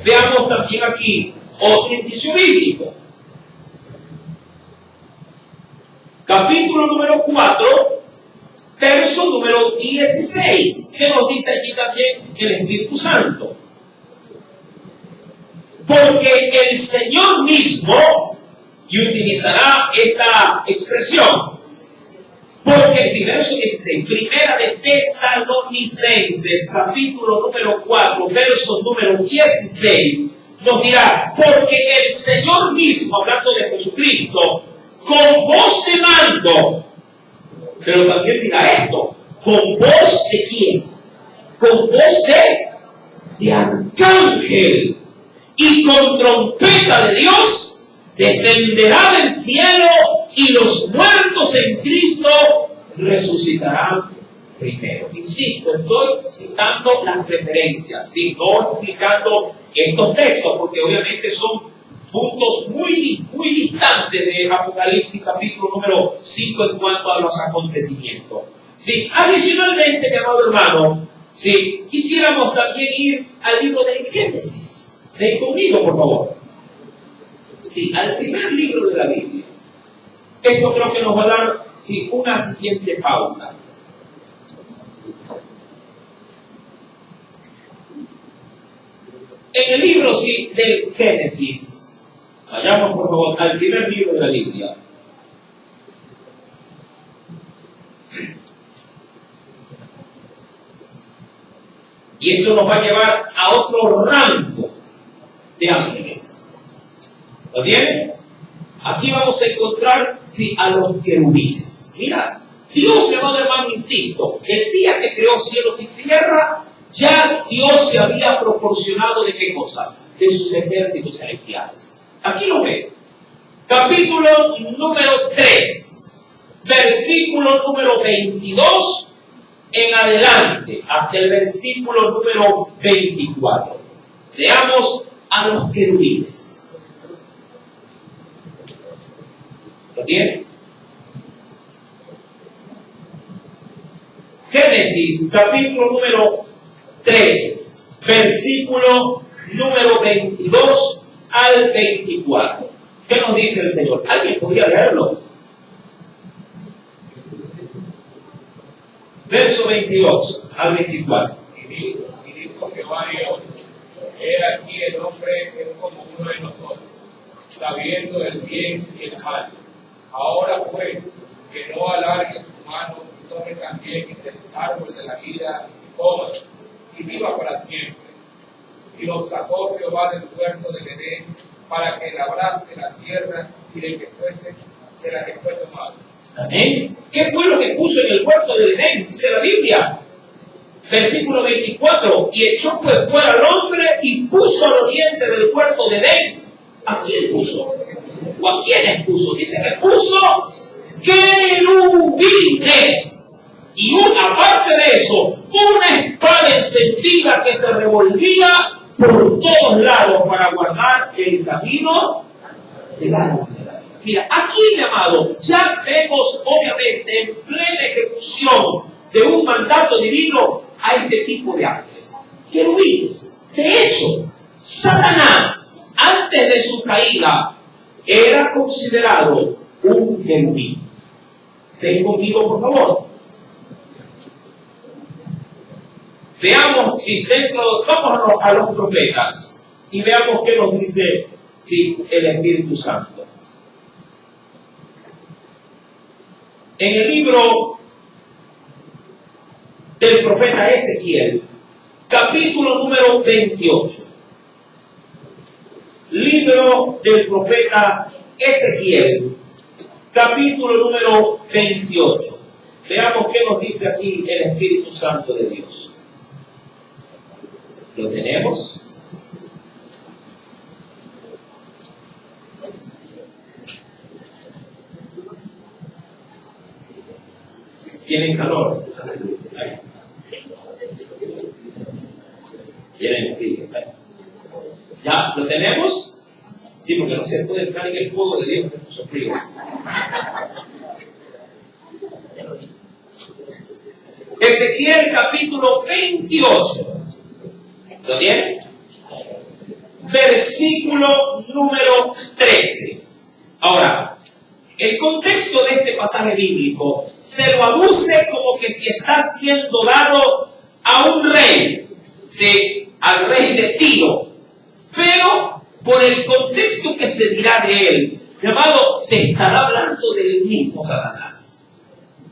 B: Veamos también aquí otro indicio bíblico. Capítulo número 4, verso número 16. ¿Qué nos dice aquí también el Espíritu Santo? Porque el Señor mismo, y utilizará esta expresión, porque si verso 16, primera de Tesalonicenses, capítulo número 4, verso número 16, nos dirá: porque el Señor mismo, hablando de Jesucristo, con voz de mando, pero también dirá esto: ¿con voz de quién? Con voz de arcángel y con trompeta de Dios, descenderá del cielo, y los muertos en Cristo resucitarán primero. Insisto, estoy citando las referencias, ¿sí? No explicando estos textos, porque obviamente son puntos muy distantes de Apocalipsis capítulo número 5 en cuanto a los acontecimientos. ¿Sí? Adicionalmente, mi amado hermano, ¿sí? Quisiéramos también ir al libro del Génesis. Ven conmigo, por favor. Sí, al primer libro de la Biblia. Esto creo que nos va a dar una siguiente pauta. En el libro del Génesis, vayamos por favor al primer libro de la Biblia. Y esto nos va a llevar a otro rango de ángeles. ¿Lo tienen? Aquí vamos a encontrar, a los querubines. Mira, Dios, mi amado hermano, insisto, el día que creó cielos y tierra, ya Dios se había proporcionado ¿de qué cosa? De sus ejércitos celestiales. Aquí lo ven. Capítulo número 3, versículo número 22 en adelante, hasta el versículo número 24. Veamos a los querubines. ¿Lo tienen? Génesis, capítulo número 3, versículo número 22 al 24. ¿Qué nos dice el Señor? ¿Alguien podría leerlo? Verso 22 al 24.
C: Y dijo Jehová a Dios: he aquí el hombre es como uno de nosotros, sabiendo el bien y el mal. Ahora pues, que no alargue su mano y tome también del árbol de la vida y coma, y viva para siempre. Y los sacó Jehová del huerto de Edén para que labrase la tierra y de que fuese de la que fue tomado.
B: Amén. ¿Qué fue lo que puso en el huerto de Edén? Dice la Biblia. Versículo 24. Y echó pues fuera al hombre y puso al oriente del huerto de Edén. ¿A quién puso? ¿O a quiénes puso? Dice que puso querubines. Y aparte de eso, una espada encendida que se revolvía por todos lados para guardar el camino del árbol. Mira, aquí, mi amado, ya vemos obviamente en plena ejecución de un mandato divino a este tipo de ángeles, querubines. De hecho, Satanás, antes de su caída, era considerado un querubín. Ven conmigo, por favor. Veamos vamos a los profetas y veamos qué nos dice el Espíritu Santo. En el libro del profeta Ezequiel, capítulo número 28. Libro del profeta Ezequiel, capítulo número 28. Veamos qué nos dice aquí el Espíritu Santo de Dios. ¿Lo tenemos? ¿Tienen calor? ¿Tienen frío? ¿Ya lo tenemos? Sí, porque no se puede entrar en el fuego de Dios que puso frío. Ezequiel capítulo 28. ¿Lo tienen? Versículo número 13. Ahora, el contexto de este pasaje bíblico se lo aduce como que si está siendo dado a un rey, al rey de Tiro, pero por el contexto que se dirá de él, llamado, se estará hablando del mismo Satanás,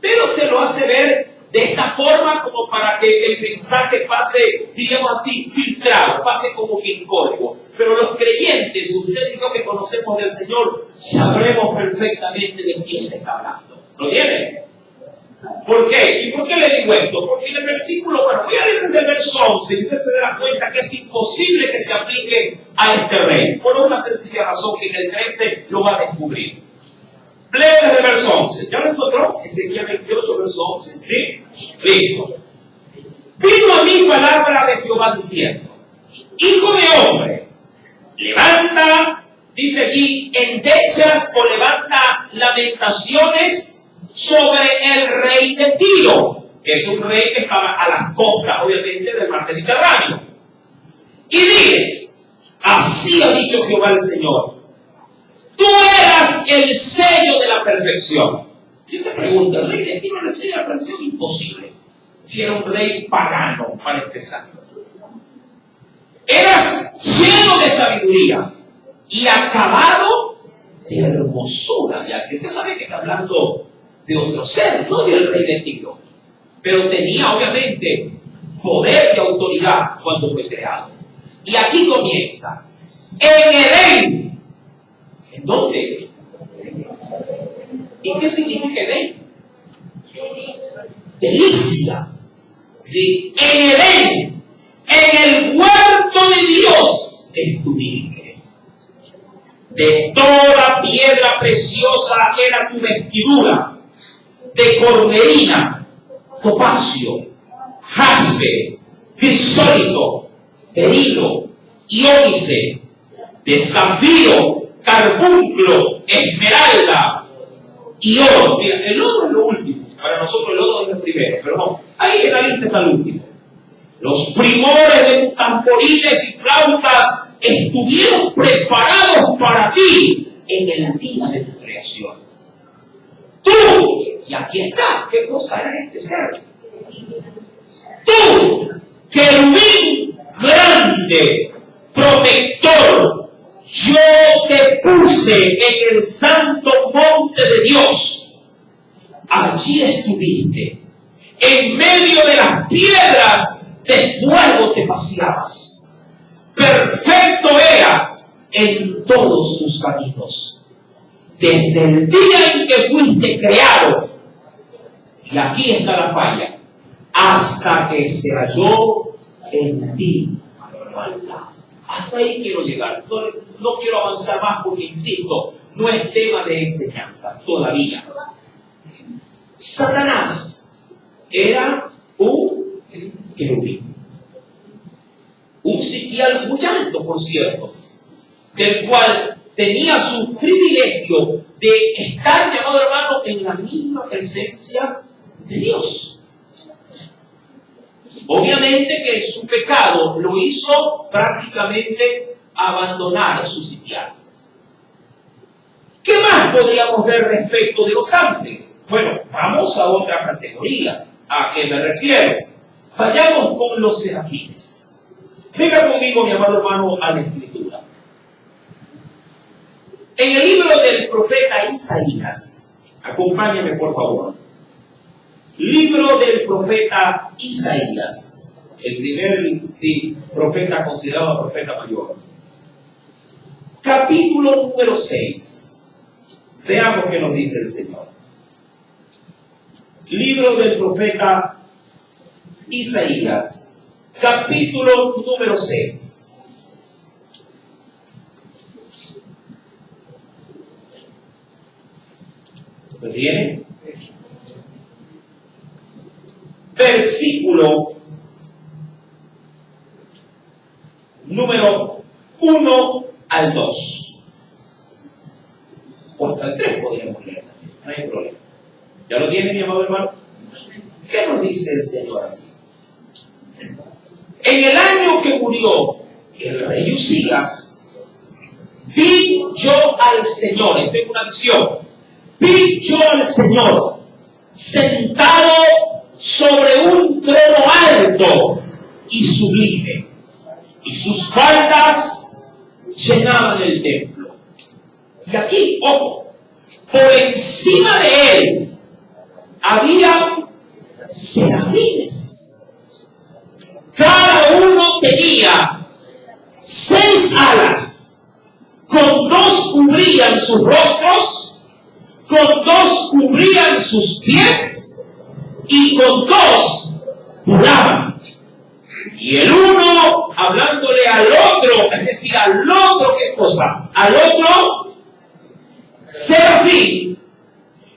B: pero se lo hace ver de esta forma como para que el mensaje pase, diríamos así, filtrado, pase como que en código. Pero los creyentes, ustedes y yo que conocemos del Señor, sabremos perfectamente de quién se está hablando. ¿Lo tienen? ¿Por qué? ¿Y por qué le digo esto? Porque en el versículo, voy a leer desde el verso 11, y usted se dará cuenta que es imposible que se aplique a este rey, por una sencilla razón que en el 13 lo va a descubrir. Leo desde el verso 11. ¿Ya lo encontró? Ezequiel 28, verso 11. ¿Sí? Listo. Vino a mí palabra de Jehová diciendo: Hijo de hombre, levanta, dice aquí, endechas o levanta lamentaciones sobre el rey de Tiro, que es un rey que estaba a las costas, obviamente, del mar Mediterráneo. Y diles: así así ha dicho Jehová el Señor, tú eras el sello de la perfección. Yo te pregunto, ¿el rey de Tiro era el sello de la perfección? Imposible. Si era un rey pagano, para empezar. Eras lleno de sabiduría y acabado de hermosura. Ya que usted sabe que está hablando de otro ser, no del rey de Tiro. Pero tenía obviamente poder y autoridad cuando fue creado. Y aquí comienza. En Edén. ¿En dónde? ¿Y qué significa Edén? Delicia. ¿Sí? En Edén, en el huerto de Dios, estuviste. De toda piedra preciosa era tu vestidura, de cornerina, topacio, jaspe, crisólito, berilo y ónice, de zafiro, carbunclo, esmeralda y oro. Mira, el oro es lo último. Para nosotros el oro es el primero, pero no. Ahí en la lista está el último. Los primores de tus tamborines y flautas estuvieron preparados para ti en el día de tu creación. Tú, y aquí está, ¿qué cosa era este ser? Tú, querubín grande, protector, yo te puse en el santo monte de Dios. Allí estuviste, en medio de las piedras de fuego te paseabas. Perfecto eras en todos tus caminos, desde el día en que fuiste creado, y aquí está la falla, hasta que se halló en ti maldad. Hasta ahí quiero llegar. No quiero avanzar más porque, insisto, no es tema de enseñanza todavía. Satanás era un querubín, un sitial muy alto, por cierto, del cual tenía su privilegio de estar, mi amado hermano, en la misma presencia de Dios. Obviamente que su pecado lo hizo prácticamente abandonar su sitial. ¿Qué más podríamos ver respecto de los ángeles? Bueno, vamos a otra categoría. ¿A qué me refiero? Vayamos con los serafines. Venga conmigo, mi amado hermano, a la Escritura. En el libro del profeta Isaías, acompáñame por favor. Libro del profeta Isaías, el primer profeta considerado profeta mayor. Capítulo número 6. Veamos qué nos dice el Señor. Libro del profeta Isaías, capítulo número 6. ¿Lo tiene? Versículo número 1 al 2. O hasta el 3 podríamos leer, no hay problema. ¿Ya lo tiene, mi amado hermano? ¿Qué nos dice el Señor aquí? En el año que murió el rey Usías, vi yo al Señor, esta es una visión, vi yo al Señor sentado sobre un trono alto y sublime, y sus faldas llenaban el templo. Y aquí, ojo, por encima de él había serafines. Cada uno tenía 6 alas, con 2 cubrían sus rostros, con 2 cubrían sus pies, y con 2 volaban. Y el uno hablándole al otro, es decir, al otro, ¿qué cosa? Al otro serafín,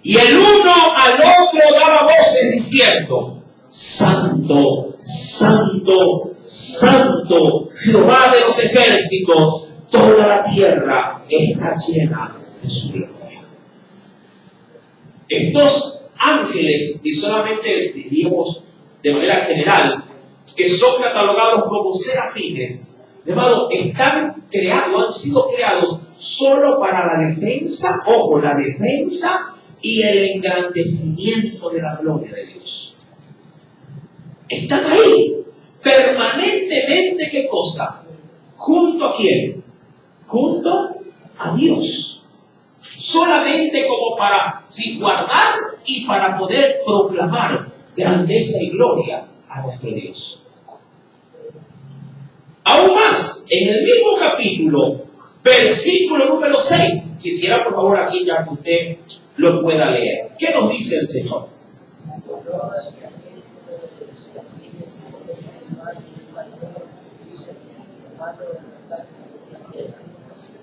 B: y el uno al otro daba voces diciendo: Santo, Santo, Santo, Jehová de los ejércitos, toda la tierra está llena de su gloria. Estos ángeles, y solamente diríamos de manera general, que son catalogados como serafines, Mi amado, han sido creados solo para la defensa, ojo, la defensa y el engrandecimiento de la gloria de Dios. Están ahí, permanentemente, ¿qué cosa? ¿Junto a quién? Junto a Dios. Solamente como para guardar y para poder proclamar grandeza y gloria a nuestro Dios. Aún más, en el mismo capítulo, versículo número 6, quisiera por favor aquí ya que usted lo pueda leer. ¿Qué nos dice el Señor?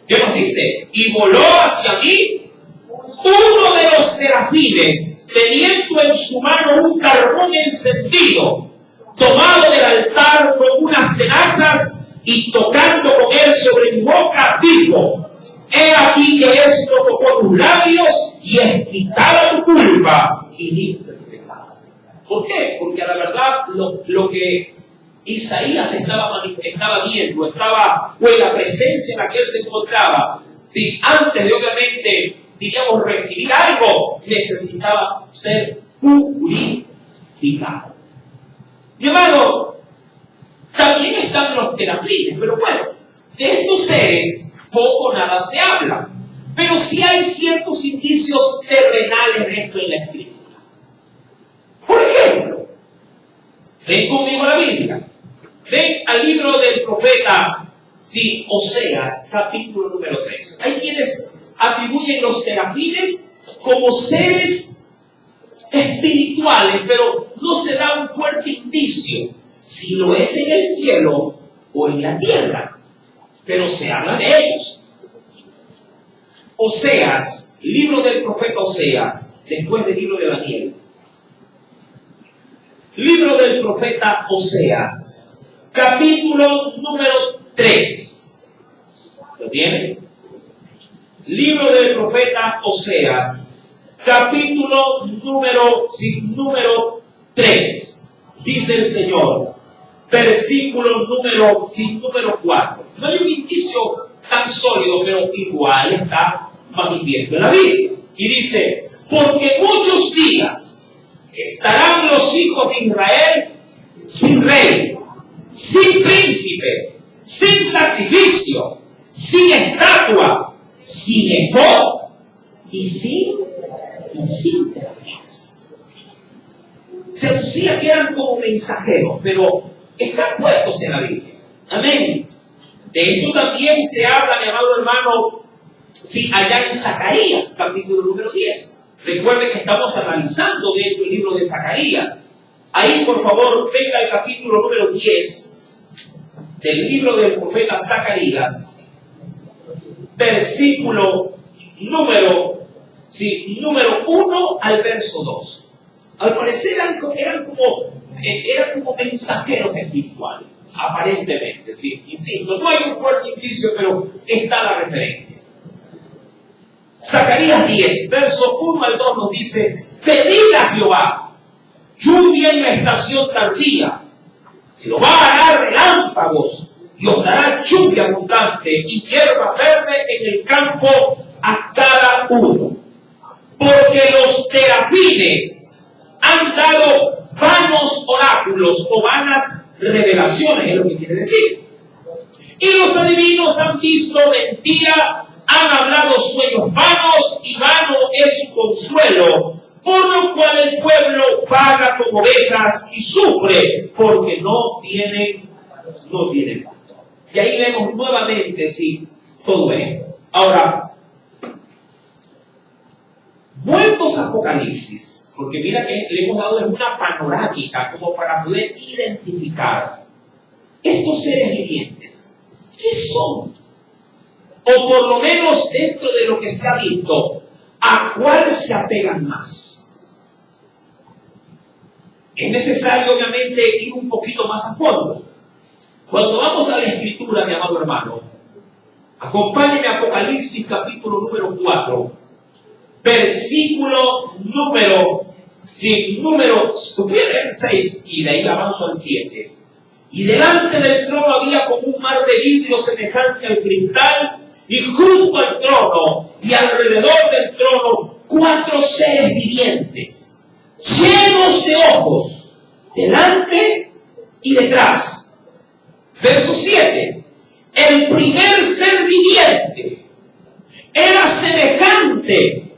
B: ¿Qué nos dice? Y voló hacia mí uno de los serafines, teniendo en su mano un carbón encendido, tomado del altar con unas tenazas, y tocando con él sobre mi boca, dijo: he aquí que esto tocó tus labios, y es quitada tu culpa y limpia tu pecado. ¿Por qué? Porque a la verdad lo que Isaías estaba viendo, o en la presencia en la que él se encontraba, si antes de obviamente, diríamos, recibir algo, necesitaba ser purificado. Mi hermano, también están los terafines, pero bueno, de estos seres poco o nada se habla, pero sí hay ciertos indicios terrenales de esto en la Escritura. Por ejemplo, ven conmigo a la Biblia. Ven al libro del profeta Oseas, capítulo número 3. Hay quienes atribuyen los terafines como seres espirituales, pero no se da un fuerte indicio si lo es en el cielo o en la tierra, pero se habla de ellos. Oseas, libro del profeta Oseas, después del libro de Daniel. Libro del profeta Oseas, capítulo número 3. ¿Lo tienen? Libro del profeta Oseas, capítulo número 3. Dice el Señor, versículo número 4. No hay un indicio tan sólido, pero igual está manifiesto en la Biblia. Y dice: porque muchos días estarán los hijos de Israel sin rey, sin príncipe, sin sacrificio, sin estatua, sin efod y sin terafines. Se decía que eran como mensajeros, pero están puestos en la Biblia. Amén. De esto también se habla, mi amado hermano, allá en Zacarías, capítulo número 10. Recuerden que estamos analizando, de hecho, el libro de Zacarías. Ahí, por favor, venga el capítulo número 10 del libro del profeta Zacarías, versículo número 1 al verso 2. Al parecer eran como mensajeros espirituales, aparentemente. ¿Sí? Insisto, no hay un fuerte indicio, pero está la referencia. Zacarías 10, verso 1 al 2 nos dice: pedid a Jehová lluvia en la estación tardía. Jehová hará relámpagos y os dará lluvia abundante y hierba verde en el campo a cada uno. Porque los terafines han dado vanos oráculos o vanas revelaciones, es lo que quiere decir. Y los adivinos han visto mentira, han hablado sueños vanos, y vano es su consuelo, por lo cual el pueblo paga como ovejas y sufre, porque no tienen pastor. Y ahí vemos nuevamente, todo esto. Ahora, vueltos a Apocalipsis, porque mira que le hemos dado una panorámica como para poder identificar estos seres vivientes. ¿Qué son? O por lo menos dentro de lo que se ha visto, ¿a cuál se apegan más? Es necesario, obviamente, ir un poquito más a fondo. Cuando vamos a la Escritura, mi amado hermano, acompáñeme a Apocalipsis capítulo número 4, versículo número 6, y de ahí avanzo al 7. Y delante del trono había como un mar de vidrio semejante al cristal, y junto al trono y alrededor del trono 4 seres vivientes, llenos de ojos, delante y detrás. Verso 7. El primer ser viviente era semejante.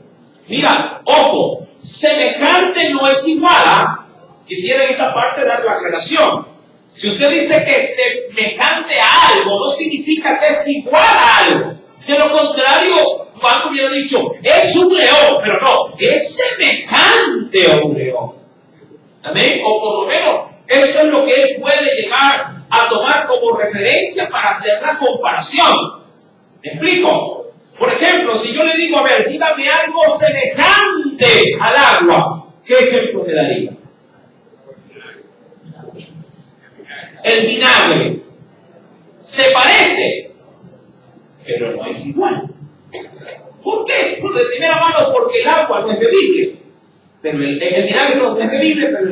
B: Mira, ojo, semejante no es igual a. Quisiera en esta parte dar la aclaración. Si usted dice que es semejante a algo, no significa que es igual a algo. De lo contrario, Juan hubiera dicho, es un león, pero no, es semejante a un león. Amén. O por lo menos, eso es lo que él puede llegar a tomar como referencia para hacer la comparación. ¿Me explico? Por ejemplo, si yo le digo, a ver, dígame algo semejante al agua, ¿qué ejemplo me daría? El vinagre. Se parece, pero no es igual. ¿Por qué? Pues de primera mano, porque el agua no es bebible. Pero el vinagre no es bebible, pero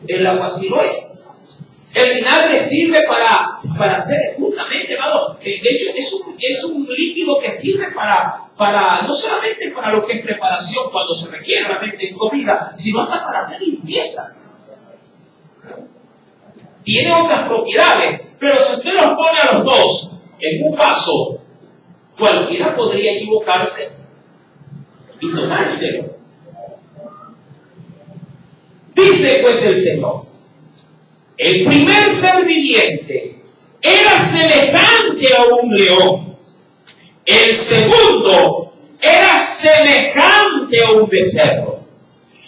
B: el agua sí lo es. El vinagre sirve para hacer justamente, hermano, de hecho es un líquido que sirve para no solamente para lo que es preparación cuando se requiere realmente en comida, sino hasta para hacer limpieza. Tiene otras propiedades, pero si usted los pone a los dos en un vaso, cualquiera podría equivocarse y tomárselo. Dice pues el Señor, el primer ser viviente era semejante a un león, el segundo era semejante a un becerro,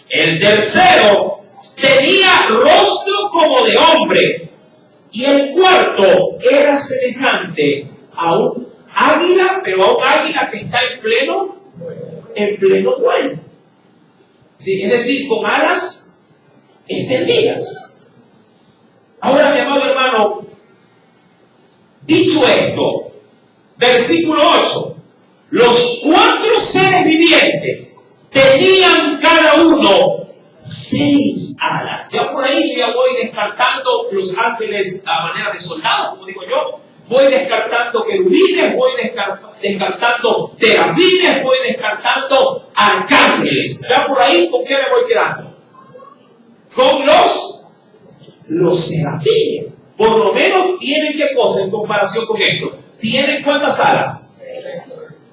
B: el tercero tenía rostro como de hombre, y el cuarto era semejante a un águila, pero a un águila que está en pleno vuelo. ¿Sí? Es decir, con alas extendidas. Ahora, mi amado hermano, dicho esto, versículo 8, los 4 seres vivientes tenían cada uno 6 alas. Ya por ahí yo ya voy descartando los ángeles a manera de soldados, como digo yo. Voy descartando querubines, voy descartando terafines, voy descartando arcángeles. Ya por ahí, ¿con qué me voy quedando? Con los serafines. Por lo menos tienen qué cosa en comparación con esto. ¿Tienen cuántas alas?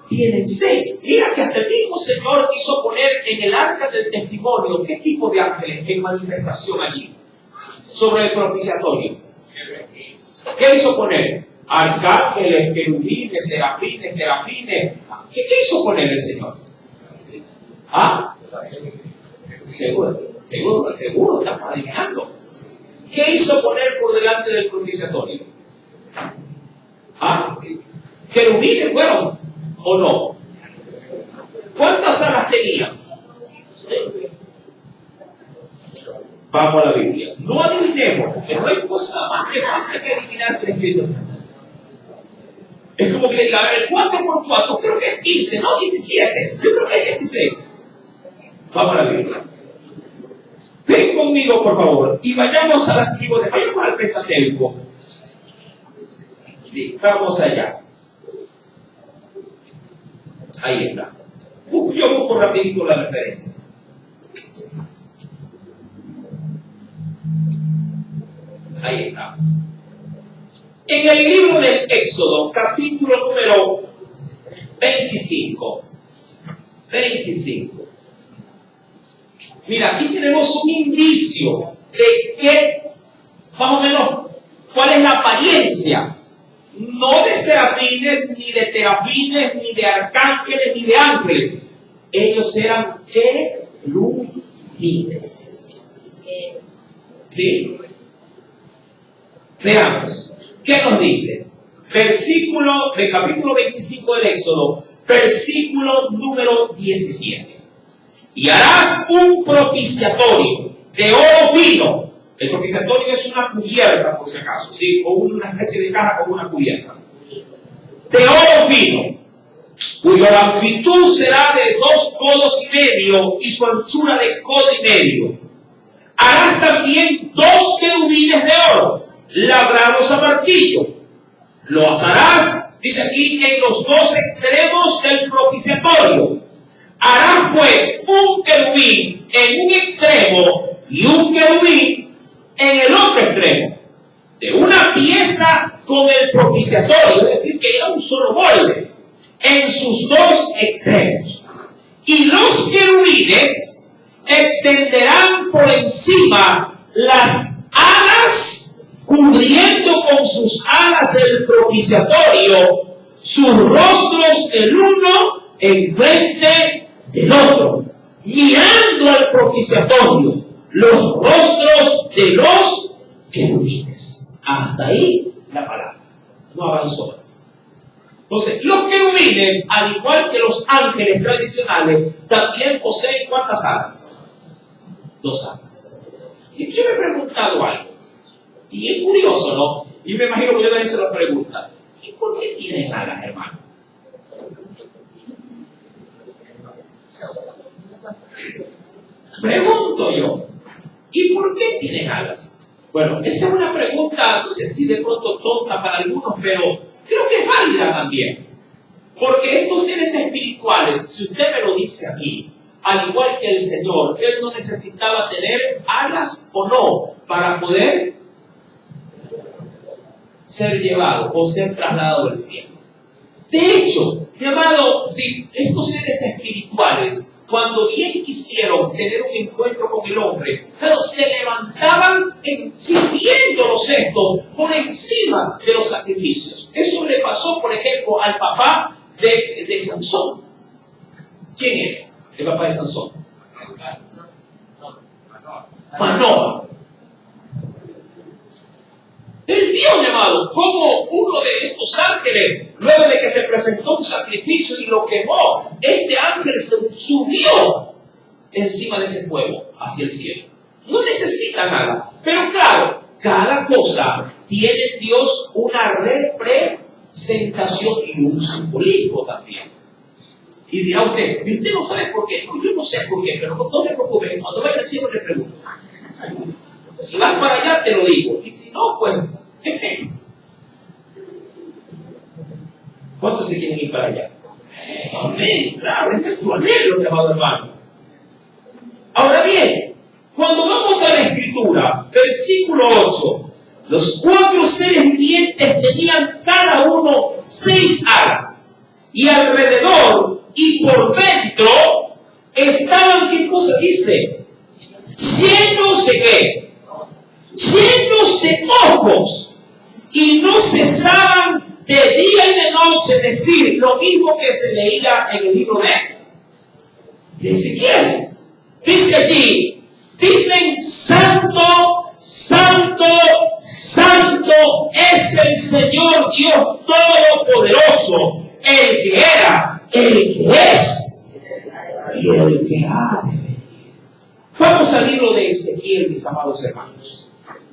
B: Tienen 6. Mira que hasta el mismo Señor quiso poner en el arca del testimonio qué tipo de ángeles en manifestación allí sobre el propiciatorio. ¿Qué hizo poner? Arcángeles, querubines, serafines, terafines. ¿Qué hizo poner el Señor? ¿Ah? Seguro, estamos adivinando. ¿Qué hizo poner por delante del propiciatorio? ¿Ah? ¿Querubines fueron o no? ¿Cuántas alas tenían? Vamos a la Biblia. No adivinemos, que no hay cosa más que adivinar que el Escrito. Es como que le diga, a ver, 4 por 4, creo que es 15, no 17, yo creo que es 16. Vamos a la Biblia. Ven conmigo, por favor, y vayamos al Antiguo Testamento, vayamos al Pentateuco. Sí, vamos allá. Ahí está. Yo busco rapidito la referencia. Ahí está. En el libro del Éxodo, capítulo número 25. Mira, aquí tenemos un indicio de que, más o menos, cuál es la apariencia. No de serafines, ni de terafines, ni de arcángeles, ni de ángeles. Ellos eran querubines. ¿Sí? Veamos. ¿Qué nos dice? Versículo del capítulo 25 del Éxodo, versículo número 17. Y harás un propiciatorio de oro fino. El propiciatorio es una cubierta, por si acaso, ¿sí? O una especie de caja con una cubierta. De oro fino, cuya longitud será de 2 codos y medio y su anchura de codo y medio. Harás también 2 querubines de oro. labrados a martillo. Lo asarás, dice aquí, en los dos extremos del propiciatorio. Harás pues un querubín en un extremo y un querubín en el otro extremo, de una pieza con el propiciatorio, es decir, que era un solo molde, en sus dos extremos. Y los querubines extenderán por encima las alas, cubriendo con sus alas el propiciatorio, sus rostros el uno enfrente del otro, mirando al propiciatorio, los rostros de los querubines. Hasta ahí la palabra. No avanzo más. Entonces, los querubines, al igual que los ángeles tradicionales, también poseen ¿cuántas alas? 2 alas. Y yo me he preguntado algo, y es curioso, ¿no? Y me imagino que yo también se lo pregunta. ¿Y por qué tienen alas, hermano? Pregunto yo, ¿y por qué tienen alas? Bueno, esa es una pregunta, no sé si de pronto tonta para algunos, pero creo que es válida también. Porque estos seres espirituales, si usted me lo dice aquí, al igual que el Señor, Él no necesitaba tener alas o no para poder ser llevado o ser trasladado al cielo. De hecho, mi amado, si estos seres espirituales, cuando bien quisieron tener un encuentro con el hombre, pero se levantaban sirviéndolos esto por encima de los sacrificios. Eso le pasó, por ejemplo, al papá de Sansón. ¿Quién es el papá de Sansón? Manoah. Él vio, mi amado, cómo uno de estos ángeles, luego de que se presentó un sacrificio y lo quemó, este ángel se subió encima de ese fuego hacia el cielo. No necesita nada. Pero claro, cada cosa tiene en Dios una representación y un simbolismo también. Y dirá usted, ¿y usted no sabe por qué? No, yo no sé por qué, pero no me preocupe, cuando vaya al cielo le pregunto. Si vas para allá te lo digo, y si no, pues, ¿cuántos se quieren ir para allá? Amén, claro, este es tu anhelo, mi amado hermano. Ahora bien, cuando vamos a la Escritura, versículo 8, los 4 seres vivientes tenían cada uno 6 alas, y alrededor y por dentro estaban, ¿qué cosa dice? Llenos de ¿qué? Llenos de ojos, y no cesaban de día y de noche decir lo mismo que se leía en el libro de Ezequiel. Dice allí, dicen: santo, santo, santo es el Señor Dios Todopoderoso, el que era, el que es y el que ha de venir. Vamos al libro de Ezequiel, mis amados hermanos.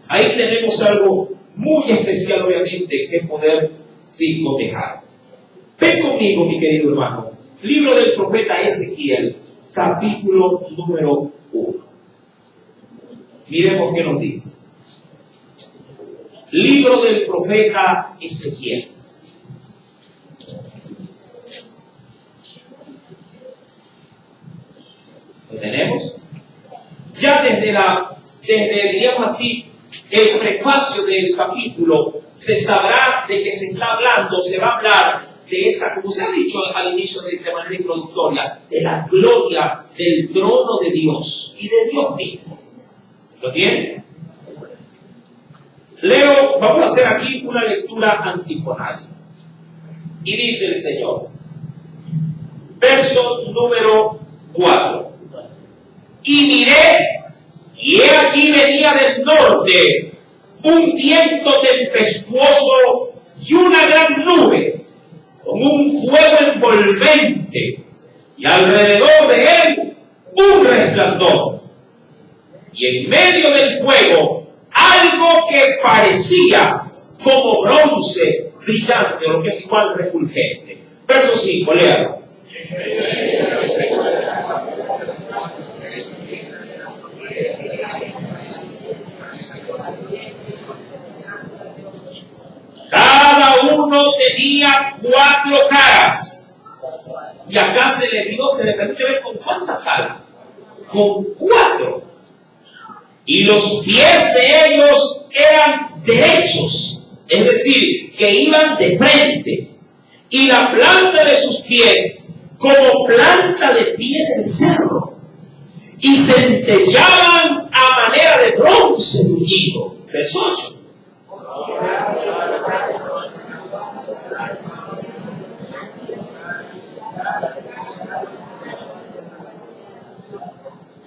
B: Ahí tenemos algo muy especial, obviamente, que poder cotejar. Ven conmigo, mi querido hermano. Libro del profeta Ezequiel, capítulo número 1. Miremos qué nos dice. Libro del profeta Ezequiel. ¿Lo tenemos? Ya desde diríamos así, el prefacio del capítulo, se sabrá de que se está hablando, se va a hablar de esa, como se ha dicho al inicio de manera introductoria, de la gloria del trono de Dios y de Dios mismo. ¿Lo tienen? Leo, vamos a hacer aquí una lectura antifonal. Y dice el Señor, verso número 4. Y miré, y he aquí venía del norte un viento tempestuoso y una gran nube, con un fuego envolvente, y alrededor de él un resplandor. Y en medio del fuego algo que parecía como bronce brillante, o lo que es igual refulgente. Verso 5, léalo. uno tenía 4 caras. Y acá se le permite ver con cuántas alas. Con 4. Y los pies de ellos eran derechos, es decir, que iban de frente. Y la planta de sus pies como planta de pie de becerro. Y centellaban a manera de bronce bruñido. Verso 8.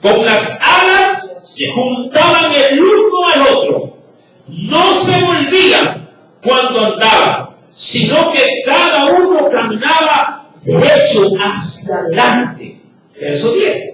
B: Con las alas se juntaban el uno al otro. No se volvían cuando andaban, sino que cada uno caminaba derecho hacia adelante. Verso 10.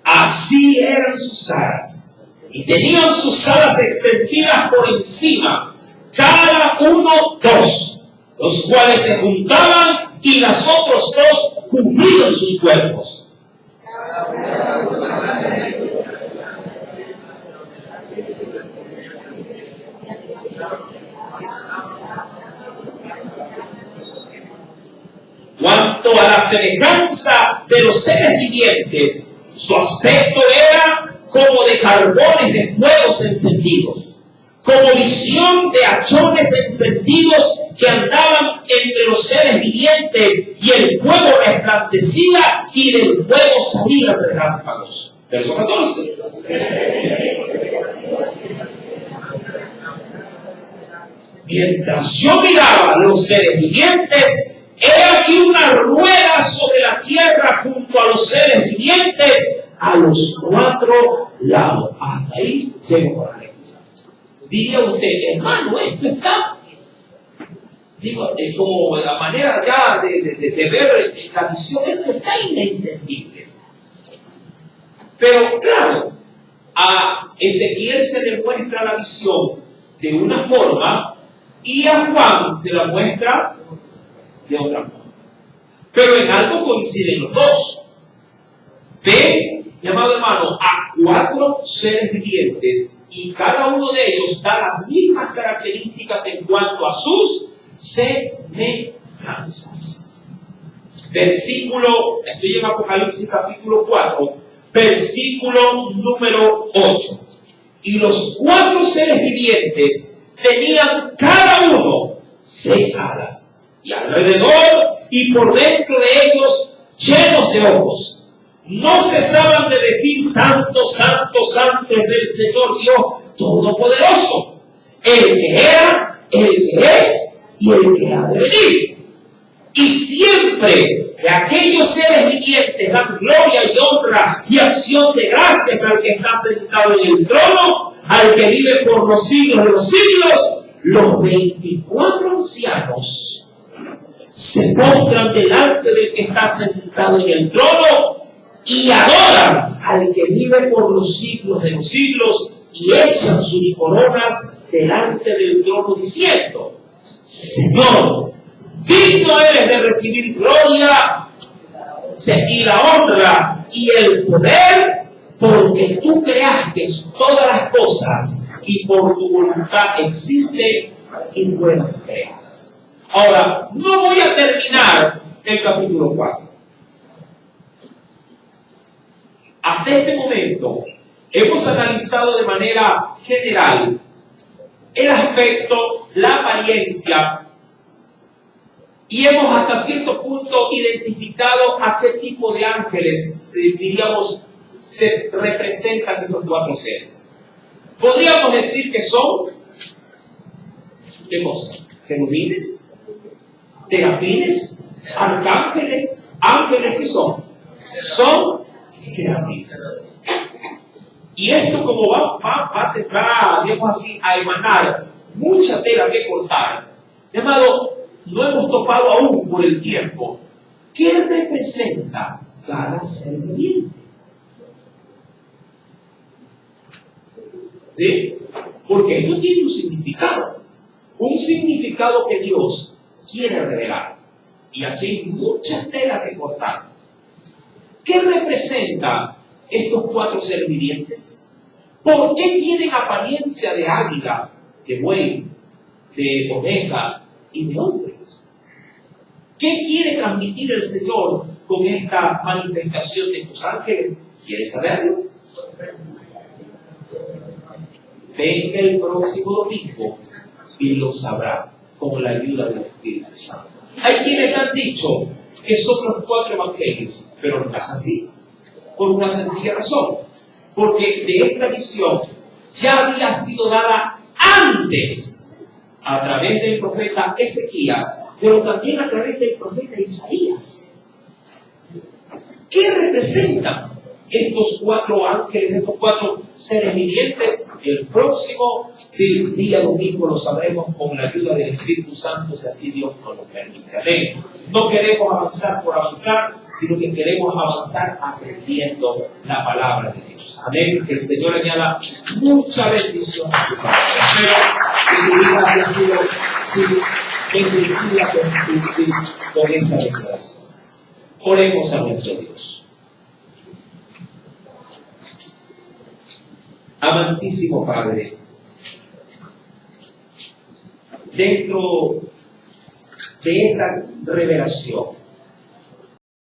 B: Así eran sus caras, y tenían sus alas extendidas por encima, cada uno 2, los cuales se juntaban y las otros 2 cubrían sus cuerpos. Cuanto a la semejanza de los seres vivientes, su aspecto era como de carbones de fuegos encendidos, como visión de hachones encendidos que andaban entre los seres vivientes, y el fuego resplandecía y del fuego salían relámpagos. Verso 14. Mientras yo miraba los seres vivientes, he aquí una rueda sobre la tierra junto a los seres vivientes a los 4 lados. Hasta ahí llego con la lectura. Diría usted, hermano, esto está. Digo, es como la manera ya de ver la visión, esto está inentendible. Pero claro, a Ezequiel se le muestra la visión de una forma y a Juan se la muestra de otra forma. Pero en algo coinciden los dos. Ve, mi amado hermano, a 4 seres vivientes y cada uno de ellos da las mismas características en cuanto a sus semejanzas. Versículo, estoy en Apocalipsis capítulo 4, versículo número 8. Y los 4 seres vivientes tenían cada uno 6 alas. Y alrededor y por dentro de ellos llenos de ojos. No cesaban de decir: Santo, Santo, Santo es el Señor Dios Todopoderoso, el que era, el que es y el que ha de venir. Y siempre que aquellos seres vivientes dan gloria y honra y acción de gracias al que está sentado en el trono, al que vive por los siglos de los siglos, los 24 ancianos se postran delante del que está sentado en el trono y adoran al que vive por los siglos de los siglos, y echan sus coronas delante del trono diciendo: Señor, digno eres de recibir gloria y la honra y el poder, porque tú creaste todas las cosas y por tu voluntad existen y fueron creadas. Ahora, no voy a terminar el capítulo 4. Hasta este momento hemos analizado de manera general el aspecto, la apariencia, y hemos hasta cierto punto identificado a qué tipo de ángeles, diríamos, se representan estos 4 seres. Podríamos decir que son, ¿qué cosa? Querubines, terafines, arcángeles, ángeles. ¿Qué son? Son serafines. Y esto, como va digamos así, a emanar mucha tela que cortar. Mi amado, no hemos topado aún por el tiempo qué representa cada ser viviente. ¿Sí? Porque esto tiene un significado que Dios quiere revelar. Y aquí hay mucha tela que cortar. ¿Qué representa estos 4 seres vivientes? ¿Por qué tienen apariencia de águila, de buey, de oveja y de hombre? ¿Qué quiere transmitir el Señor con esta manifestación de estos ángeles? ¿Quieres saberlo? Venga el próximo domingo y lo sabrá con la ayuda del Espíritu Santo. Hay quienes han dicho que son los 4 evangelios, pero no es así, por una sencilla razón, porque de esta visión ya había sido dada antes a través del profeta Ezequías, pero también a través del profeta Isaías. ¿Qué representan estos 4 ángeles, estos 4 seres vivientes? El próximo día domingo lo sabremos con la ayuda del Espíritu Santo, si así Dios nos lo permite. Amén. No queremos avanzar por avanzar, sino que queremos avanzar aprendiendo la palabra de Dios. Amén. Que el Señor añada mucha bendición a su palabra. Espero que tu vida haya sido bendecida con esta declaración. Oremos a nuestro Dios. Amantísimo Padre, dentro de esta revelación